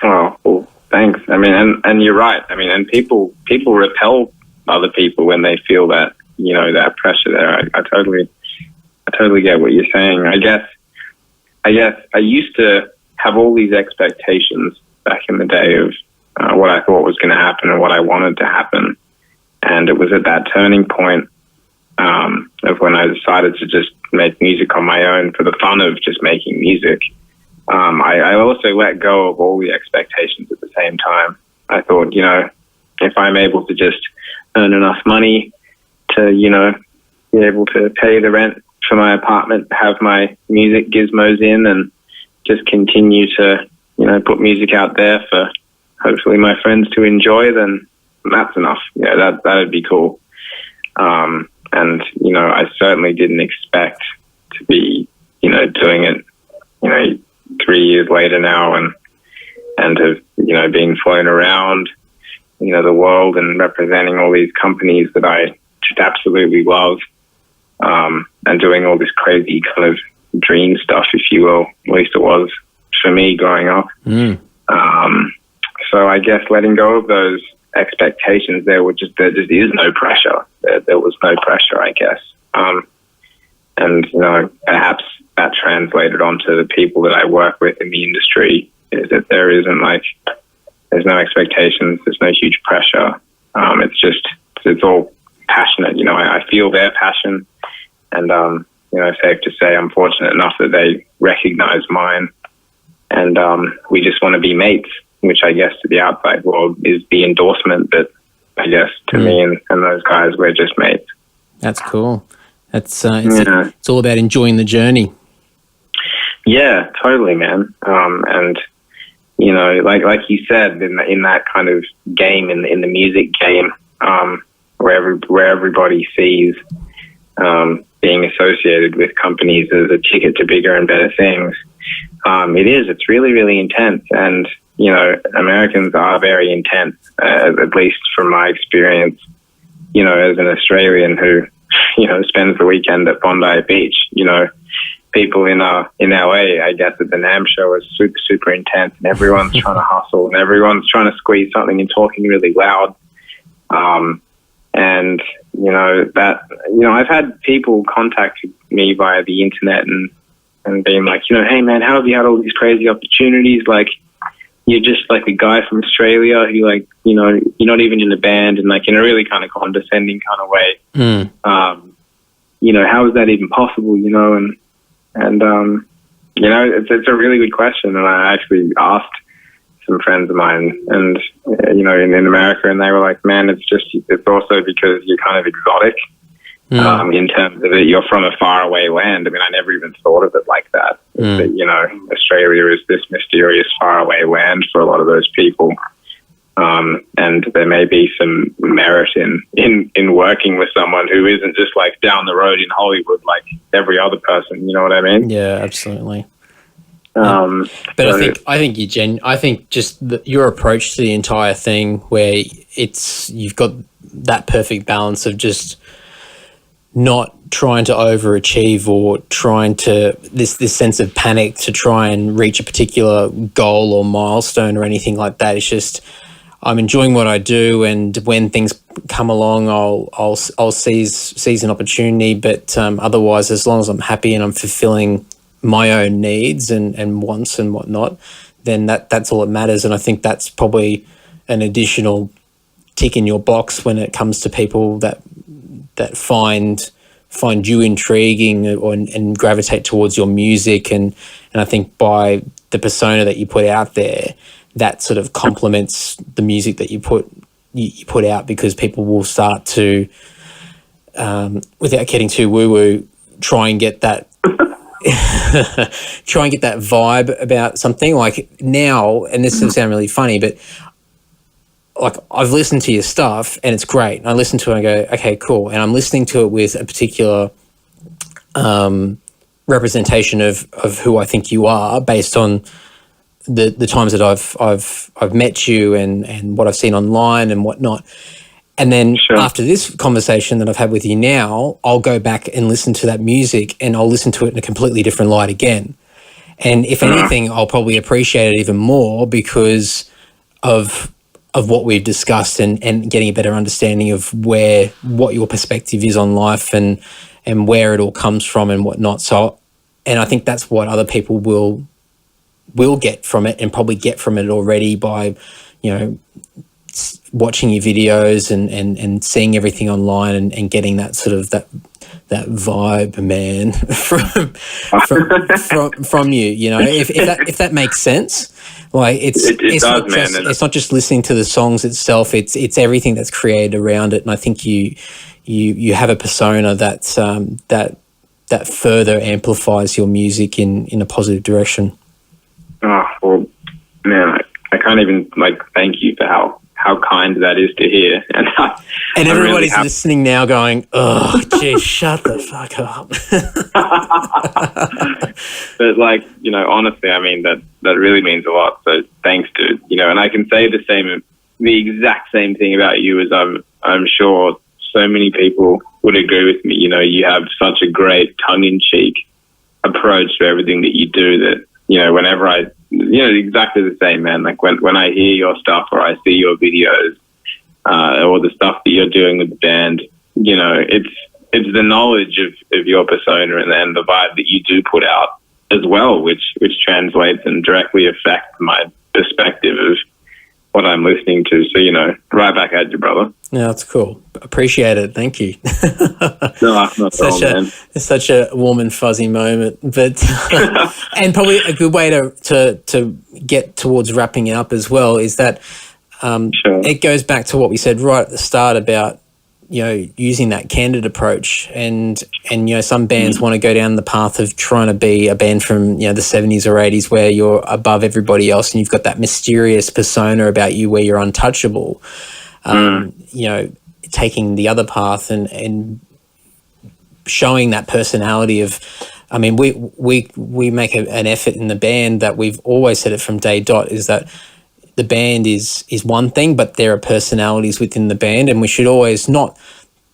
Oh, well, thanks. I mean, and you're right. I mean, and people repel other people when they feel that, that pressure there. I totally get what you're saying. I guess I used to have all these expectations back in the day of what I thought was going to happen and what I wanted to happen. And it was at that turning point of when I decided to just make music on my own for the fun of just making music. I also let go of all the expectations at the same time. I thought, if I'm able to just earn enough money to, be able to pay the rent for my apartment, have my music gizmos in, and just continue to, put music out there for hopefully my friends to enjoy, then that's enough. That'd be cool. And, I certainly didn't expect to be, doing it, 3 years later now, and have, been flown around, the world and representing all these companies that I just absolutely love, and doing all this crazy kind of dream stuff, if you will. At least it was for me growing up. So I guess letting go of those expectations, there just is no pressure. There was no pressure, I guess. And, perhaps that translated onto the people that I work with in the industry, is that there's no expectations, there's no huge pressure. It's all passionate. I feel their passion, and, safe to say I'm fortunate enough that they recognize mine, and we just want to be mates, which I guess to the outside world is the endorsement, but I guess to me and those guys, we're just mates. That's cool. It's all about enjoying the journey. Yeah, totally, man. And like you said, in that kind of game, in the music game, where everybody sees being associated with companies as a ticket to bigger and better things, it's really, really intense. And Americans are very intense, at least from my experience, as an Australian who, spends the weekend at Bondi Beach. People in LA, I guess at the NAMM show, are super, super intense, and everyone's trying to hustle, and everyone's trying to squeeze something and talking really loud. And, I've had people contact me via the internet and being like, hey man, how have you had all these crazy opportunities? Like, you're just like a guy from Australia who, like, you're not even in a band, and like in a really kind of condescending kind of way. How is that even possible? It's a really good question. And I actually asked some friends of mine, and in America, and they were like, man, it's also because you're kind of exotic. In terms of it, you're from a faraway land. I mean, I never even thought of it like that. That, Australia is this mysterious faraway land for a lot of those people. And there may be some merit in working with someone who isn't just like down the road in Hollywood like every other person. You know what I mean? Yeah, absolutely. But I think just your approach to the entire thing, where you've got that perfect balance of just not trying to overachieve or trying to this sense of panic to try and reach a particular goal or milestone or anything like that. It's just, I'm enjoying what I do, and when things come along, I'll seize an opportunity. But otherwise, as long as I'm happy and I'm fulfilling my own needs and wants and whatnot, then that's all that matters. And I think that's probably an additional tick in your box when it comes to people that find you intriguing and gravitate towards your music. And I think by the persona that you put out there, that sort of complements the music that you put out, because people will start to, without getting too woo-woo, try and get that try and get that vibe about something. Like now, and this will sound really funny, but like I've listened to your stuff and it's great. And I listen to it and I go, okay, cool. And I'm listening to it with a particular representation of who I think you are based on the times that I've met you and what I've seen online and whatnot. And then after this conversation that I've had with you now, I'll go back and listen to that music and I'll listen to it in a completely different light again. And if anything, I'll probably appreciate it even more because of what we've discussed and getting a better understanding of what your perspective is on life and where it all comes from and whatnot. So, and I think that's what other people will get from it and probably get from it already by, watching your videos and seeing everything online and getting that sort of that vibe, man, from you. If that makes sense. Like it's not just listening to the songs itself. It's everything that's created around it, and I think you have a persona that further amplifies your music in a positive direction. Oh well, man, I can't even thank you for how kind that is to hear, and everybody's really listening now, going, "Oh, geez, shut the fuck up." But honestly, I mean that really means a lot. So thanks, dude. And I can say the exact same thing about you as I'm sure so many people would agree with me. You have such a great tongue-in-cheek approach to everything that you do that, whenever exactly the same, man. Like when I hear your stuff or I see your videos or the stuff that you're doing with the band, it's the knowledge of your persona and the vibe that you do put out as well, which translates and directly affects my perspective of what I'm listening to. So, right back at you, brother. Yeah, that's cool. Appreciate it. Thank you. No, not man. It's such a warm and fuzzy moment, but and probably a good way to get towards wrapping it up as well is that it goes back to what we said right at the start about using that candid approach and some bands want to go down the path of trying to be a band from the 70s or 80s where you're above everybody else and you've got that mysterious persona about you where you're untouchable. Taking the other path and showing that personality of, I mean, we make an effort in the band that we've always said it from day dot is that the band is one thing, but there are personalities within the band, and we should always, not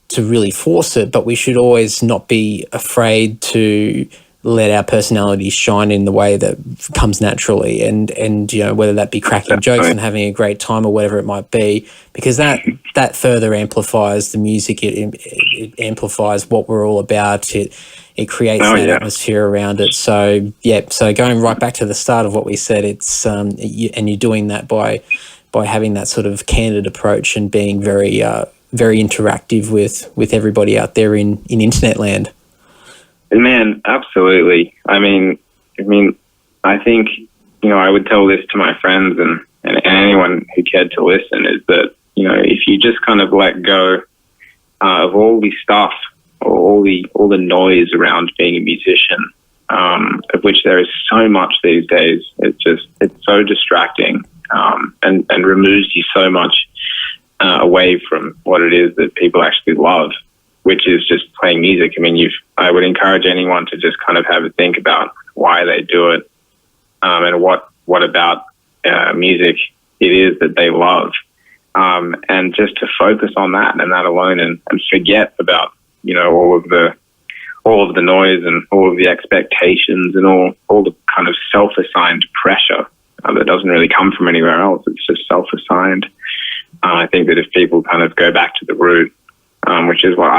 to really force it, but we should always not be afraid to let our personalities shine in the way that comes naturally, and whether that be cracking jokes and having a great time or whatever it might be, because that further amplifies the music. It amplifies what we're all about. It creates that atmosphere around it. So going right back to the start of what we said, it's and you're doing that by having that sort of candid approach and being very very interactive with everybody out there in internet land. Man, absolutely. I mean, I think, I would tell this to my friends and anyone who cared to listen is that, if you just kind of let go of all the stuff or all the noise around being a musician, of which there is so much these days, it's so distracting, and removes you so much away from what it is that people actually love, which is just playing music. I mean, I would encourage anyone to just kind of have a think about why they do it, and what about music it is that they love, and just to focus on that and that alone, and forget about all of the noise and all of the expectations and all the kind of self-assigned pressure that doesn't really come from anywhere else. It's just self-assigned. I think that if people kind of go back to the root, which is what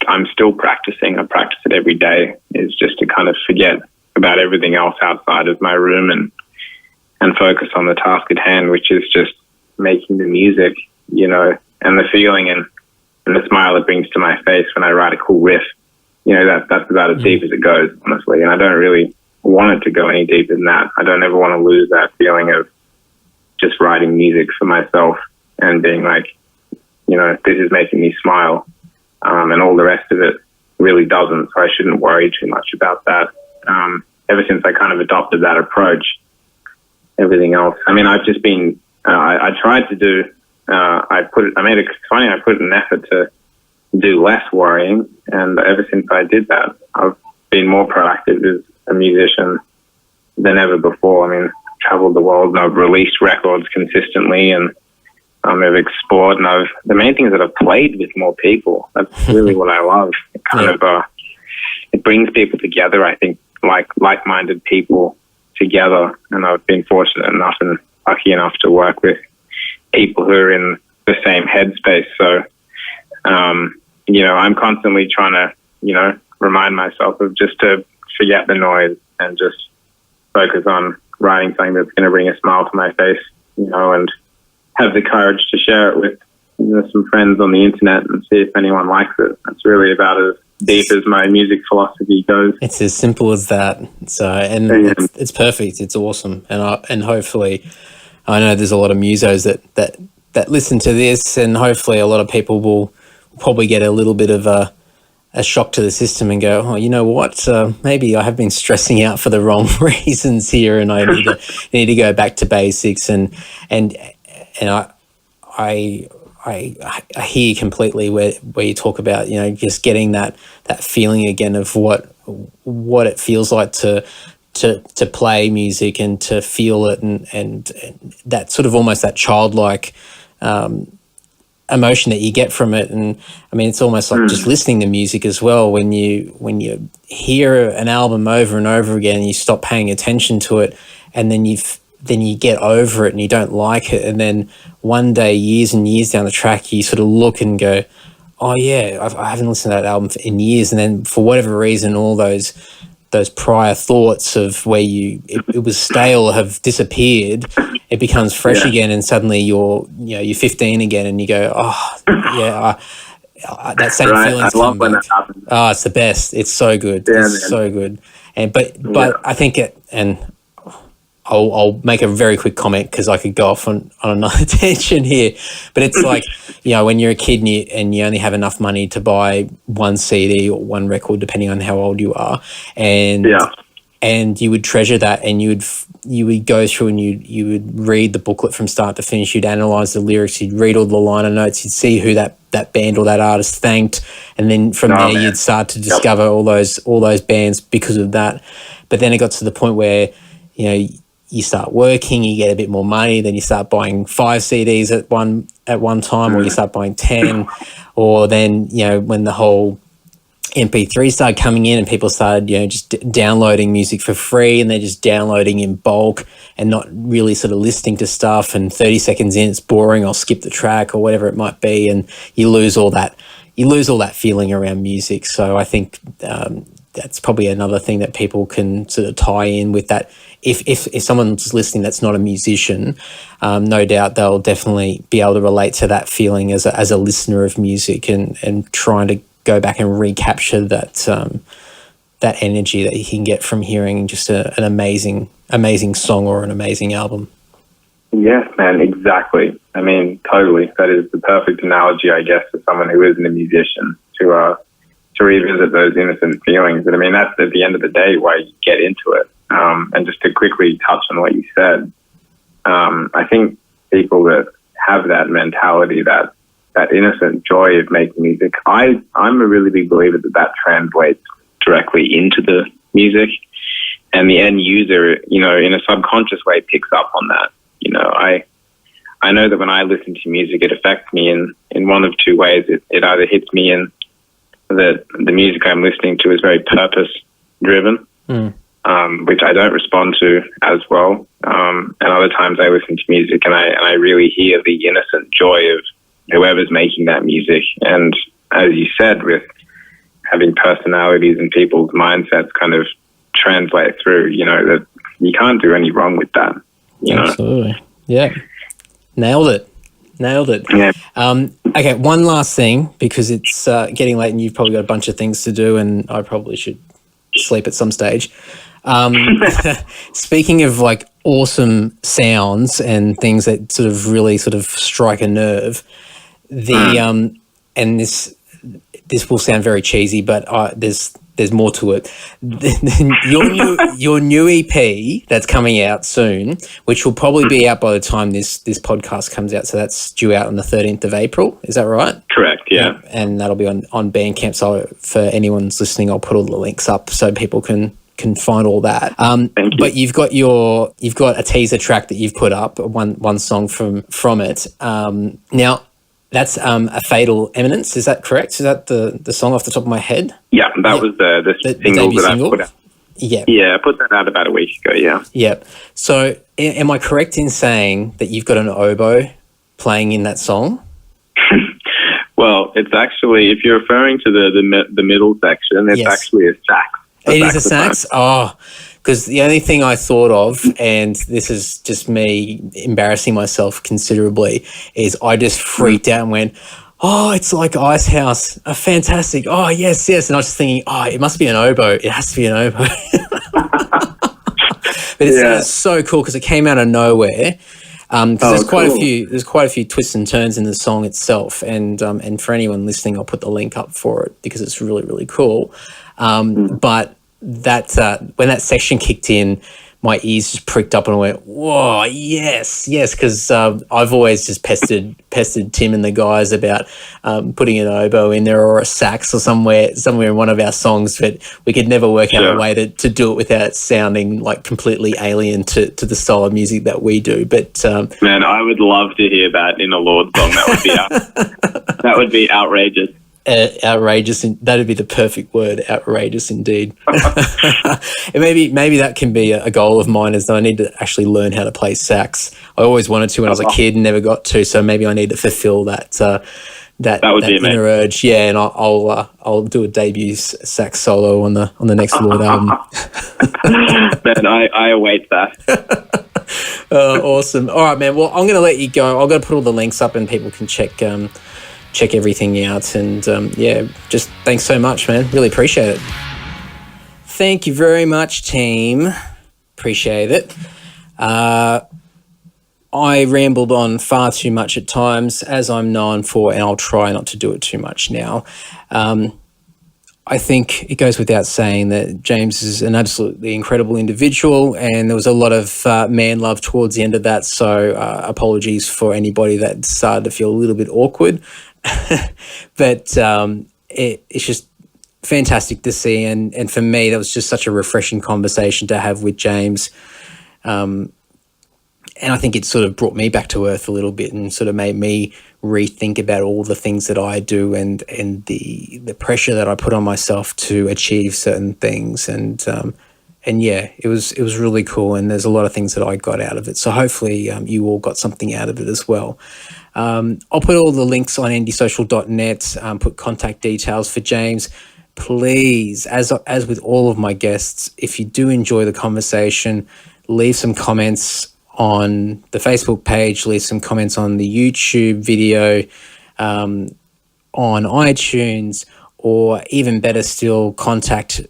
I'm still practicing. I practice it every day, is just to kind of forget about everything else outside of my room and focus on the task at hand, which is just making the music, and the feeling and the smile it brings to my face when I write a cool riff. That's about as deep as it goes, honestly. And I don't really want it to go any deeper than that. I don't ever want to lose that feeling of just writing music for myself and being like, this is making me smile, and all the rest of it really doesn't. So I shouldn't worry too much about that. ever since I kind of adopted that approach, everything else. I mean, I've just been, I tried to do, I put an effort to do less worrying. And ever since I did that, I've been more proactive as a musician than ever before. I mean, I've traveled the world and I've released records consistently, and I've explored, and the main thing is that I've played with more people. That's really what I love. It kind of, it brings people together, I think, like-minded people together. And I've been fortunate enough and lucky enough to work with people who are in the same headspace. So, I'm constantly trying to, remind myself of just to forget the noise and just focus on writing something that's going to bring a smile to my face, and have the courage to share it with some friends on the internet and see if anyone likes it. That's really about as deep as my music philosophy goes. It's as simple as that. So, and it's perfect. It's awesome. And hopefully, I know there's a lot of musos that listen to this, and hopefully a lot of people will probably get a little bit of a shock to the system and go, oh, you know what? Maybe I have been stressing out for the wrong reasons here, and I need to go back to basics. And I hear completely where you talk about, just getting that feeling again of what it feels like to play music and to feel it, and that sort of almost that childlike emotion that you get from it. And I mean, it's almost like just listening to music as well. When you hear an album over and over again, you stop paying attention to it, and then you get over it and you don't like it. And then one day, years and years down the track, you sort of look and go, oh yeah, I haven't listened to that album in years. And then for whatever reason, all those prior thoughts of where it was stale have disappeared. It becomes fresh again, and suddenly you're 15 again, and you go, oh yeah, that same feeling. I love when that happens. Oh, it's the best. It's so good. So good. And but I think I'll make a very quick comment because I could go off on another tangent here. But it's like, when you're a kid and you only have enough money to buy one CD or one record, depending on how old you are, and you would treasure that, and you would go through and you would read the booklet from start to finish. You'd analyze the lyrics. You'd read all the liner notes. You'd see who that band or that artist thanked, and then from there you'd start to discover all those bands because of that. But then it got to the point where you start working, you get a bit more money, then you start buying 5 CDs at one time, or you start buying 10, or then when the whole MP3 started coming in and people started just downloading music for free, and they're just downloading in bulk and not really sort of listening to stuff, and 30 seconds in it's boring, I'll skip the track or whatever it might be, and you lose all that feeling around music. So I think that's probably another thing that people can sort of tie in with that. If someone's listening that's not a musician, no doubt they'll definitely be able to relate to that feeling as a listener of music, and trying to go back and recapture that energy that you can get from hearing just an amazing song or an amazing album. Yes, man, exactly. I mean, totally. That is the perfect analogy, I guess, for someone who isn't a musician to revisit those innocent feelings. And I mean, that's at the end of the day why you get into it. And just to quickly touch on what you said, I think people that have that mentality, that innocent joy of making music, I'm a really big believer that translates directly into the music, and the end user, in a subconscious way picks up on that. I know that when I listen to music, it affects me in one of two ways. It either hits me in that the music I'm listening to is very purpose driven, which I don't respond to as well. And other times I listen to music and I really hear the innocent joy of whoever's making that music. And as you said, with having personalities and people's mindsets kind of translate through, that you can't do any wrong with that. Absolutely. Yeah. Nailed it. Yeah. Okay, one last thing, because it's getting late and you've probably got a bunch of things to do, and I probably should sleep at some stage. Speaking of like awesome sounds and things that sort of really sort of strike a nerve, and this will sound very cheesy, but there's there's more to it. Your new EP that's coming out soon, which will probably be out by the time this podcast comes out. So that's due out on the 13th of April. Is that right? Correct. Yeah. And that'll be on Bandcamp. So for anyone's listening, I'll put all the links up so people can find all that. Thank you. But you've got a teaser track that you've put up, one song from it. Now that's A Fatal Eminence. Is that correct? Is that the song off the top of my head? Yeah, that was the single that I put out. Yeah. Yeah, I put that out about a week ago, yeah. Yeah. So am I correct in saying that you've got an oboe playing in that song? Well, it's actually, if you're referring to the middle section, it's actually a sax. It is a sax? Oh, because the only thing I thought of, and this is just me embarrassing myself considerably, is I just freaked out and went, oh, it's like Icehouse. Fantastic. Oh, yes. And I was just thinking, oh, it must be an oboe. It has to be an oboe. But it sounds so cool because it came out of nowhere. There's quite a few twists and turns in the song itself, and for anyone listening, I'll put the link up for it because it's really, really cool. But that when that section kicked in, my ears just pricked up and I went, whoa, yes, because I've always just pestered Tim and the guys about putting an oboe in there or a sax or somewhere in one of our songs, but we could never work out a way to do it without it sounding like completely alien to the style of music that we do. But man, I would love to hear that in a Lord song. That would be outrageous. Outrageous, that'd be the perfect word. Outrageous indeed. Maybe that can be a goal of mine, is that I need to actually learn how to play sax. I always wanted to when I was a kid and never got to, so maybe I need to fulfill that inner urge. Yeah, and I'll do a debut sax solo on the next Lord album. Man, I await that. Awesome. All right, man. Well, I'm going to let you go. I've got to put all the links up and people can check everything out, and just thanks so much, man. Really appreciate it. Thank you very much, team. Appreciate it. I rambled on far too much at times, as I'm known for, and I'll try not to do it too much now. I think it goes without saying that James is an absolutely incredible individual, and there was a lot of man love towards the end of that, so apologies for anybody that started to feel a little bit awkward. But it's just fantastic to see, and for me that was just such a refreshing conversation to have with James, and I think it sort of brought me back to earth a little bit and sort of made me rethink about all the things that I do and the pressure that I put on myself to achieve certain things, and it was really cool, and there's a lot of things that I got out of it, so hopefully you all got something out of it as well. I'll put all the links on indysocial.net, put contact details for James. Please, as with all of my guests, if you do enjoy the conversation, leave some comments on the Facebook page, leave some comments on the YouTube video, on iTunes, or even better still, contact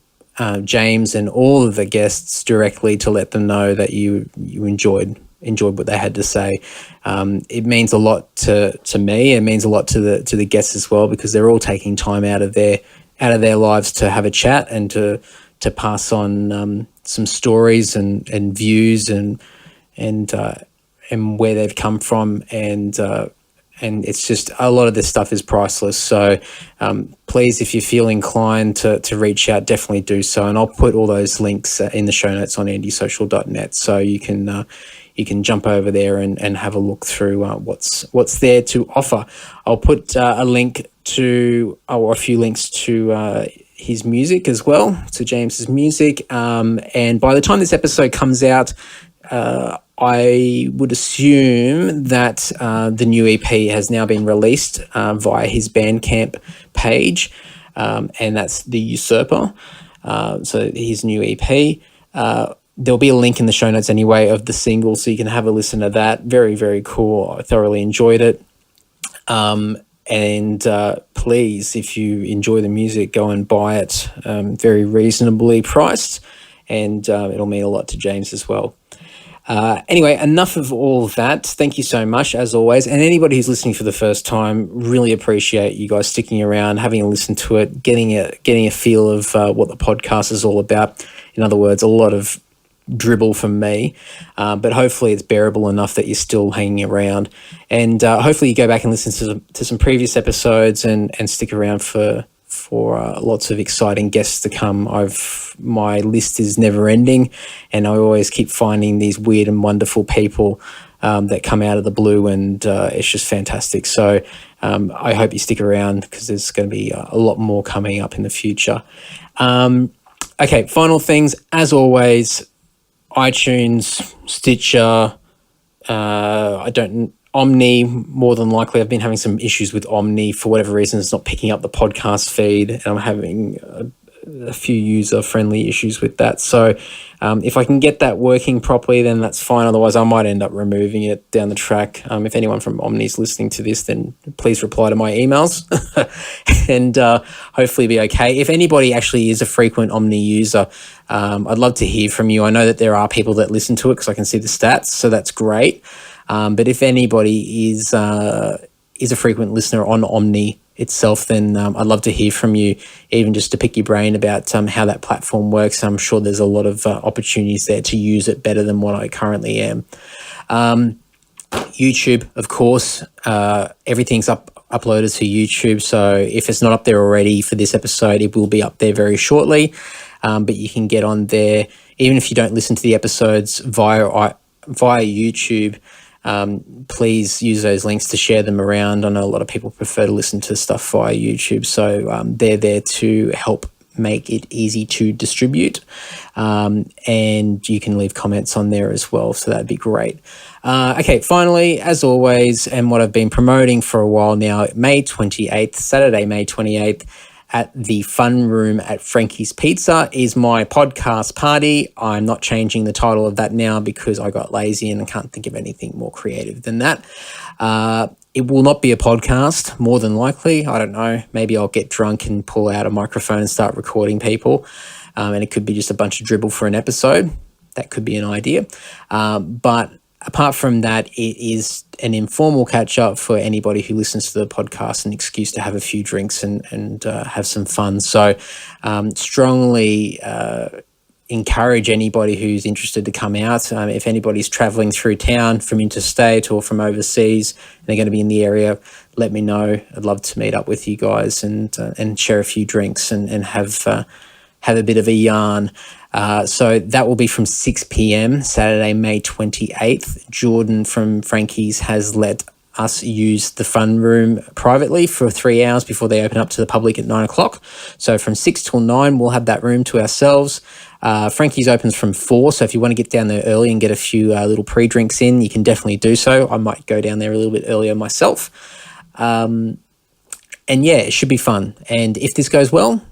James and all of the guests directly to let them know that you enjoyed what they had to say. It means a lot to me. It means a lot to the guests as well, because they're all taking time out of their lives to have a chat and to pass on some stories and views and where they've come from, and it's just, a lot of this stuff is priceless. So please, if you feel inclined to reach out, definitely do so, and I'll put all those links in the show notes on indysocial.net, so you can jump over there and have a look through what's there to offer. I'll put a link to, or a few links to his music as well, to James's music, and by the time this episode comes out, I would assume that the new EP has now been released via his Bandcamp page, and that's The Usurper. So his new EP. There'll be a link in the show notes anyway of the single, so you can have a listen to that. Very, very cool. I thoroughly enjoyed it. And please, if you enjoy the music, go and buy it. Very reasonably priced, and it'll mean a lot to James as well. Anyway, enough of all of that. Thank you so much, as always. And anybody who's listening for the first time, really appreciate you guys sticking around, having a listen to it, getting a feel of what the podcast is all about. In other words, a lot of dribble from me, but hopefully it's bearable enough that you're still hanging around. And hopefully you go back and listen to some previous episodes and stick around for lots of exciting guests to come. My list is never ending, and I always keep finding these weird and wonderful people that come out of the blue, and it's just fantastic. So I hope you stick around, because there's going to be a lot more coming up in the future. Okay, final things, as always, iTunes, Stitcher, Omni, more than likely. I've been having some issues with Omni for whatever reason. It's not picking up the podcast feed, and I'm having a few user-friendly issues with that. So if I can get that working properly, then that's fine. Otherwise, I might end up removing it down the track. If anyone from Omni is listening to this, then please reply to my emails and hopefully be okay. If anybody actually is a frequent Omni user, I'd love to hear from you. I know that there are people that listen to it because I can see the stats, so that's great. But if anybody is a frequent listener on Omni itself, then I'd love to hear from you, even just to pick your brain about how that platform works. I'm sure there's a lot of opportunities there to use it better than what I currently am. YouTube, of course, everything's uploaded to YouTube. So if it's not up there already for this episode, it will be up there very shortly. But you can get on there, even if you don't listen to the episodes via YouTube. Please use those links to share them around. I know a lot of people prefer to listen to stuff via YouTube, so they're there to help make it easy to distribute, and you can leave comments on there as well, so that'd be great. Okay, finally, as always, and what I've been promoting for a while now, Saturday, May 28th, at the Fun Room at Frankie's Pizza is my podcast party. I'm not changing the title of that now because I got lazy and I can't think of anything more creative than that. It will not be a podcast, more than likely. I don't know. Maybe I'll get drunk and pull out a microphone and start recording people. And it could be just a bunch of dribble for an episode. That could be an idea. But apart from that, it is an informal catch-up for anybody who listens to the podcast, an excuse to have a few drinks and have some fun. So strongly encourage anybody who's interested to come out. If anybody's travelling through town from interstate or from overseas and they're going to be in the area, let me know. I'd love to meet up with you guys and share a few drinks and have a bit of a yarn. So that will be from 6 p.m, Saturday, May 28th. Jordan from Frankie's has let us use the fun room privately for 3 hours before they open up to the public at 9 o'clock. So from 6 till 9, we'll have that room to ourselves. Frankie's opens from 4, so if you want to get down there early and get a few little pre-drinks in, you can definitely do so. I might go down there a little bit earlier myself. And yeah, it should be fun. And if this goes well,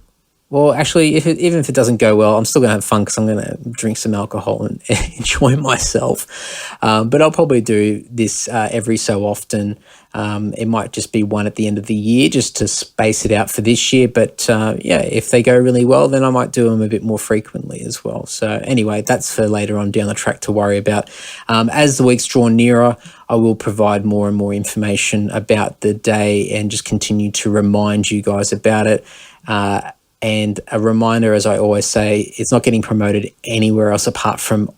actually, even if it doesn't go well, I'm still going to have fun because I'm going to drink some alcohol and enjoy myself. But I'll probably do this every so often. It might just be one at the end of the year just to space it out for this year. But yeah, if they go really well, then I might do them a bit more frequently as well. So anyway, that's for later on down the track to worry about. As the weeks draw nearer, I will provide more and more information about the day and just continue to remind you guys about it. And a reminder, as I always say, it's not getting promoted anywhere else apart from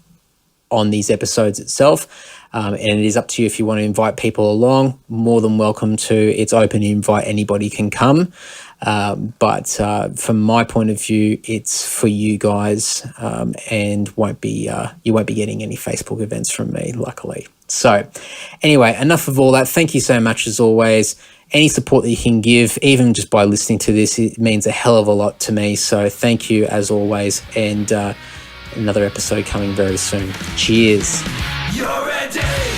on these episodes itself. And it is up to you if you want to invite people along, more than welcome to. It's open invite, anybody can come. But from my point of view, it's for you guys and you won't be getting any Facebook events from me, luckily. So anyway, enough of all that. Thank you so much as always. Any support that you can give, even just by listening to this, it means a hell of a lot to me. So thank you as always. And another episode coming very soon. Cheers. You're ready.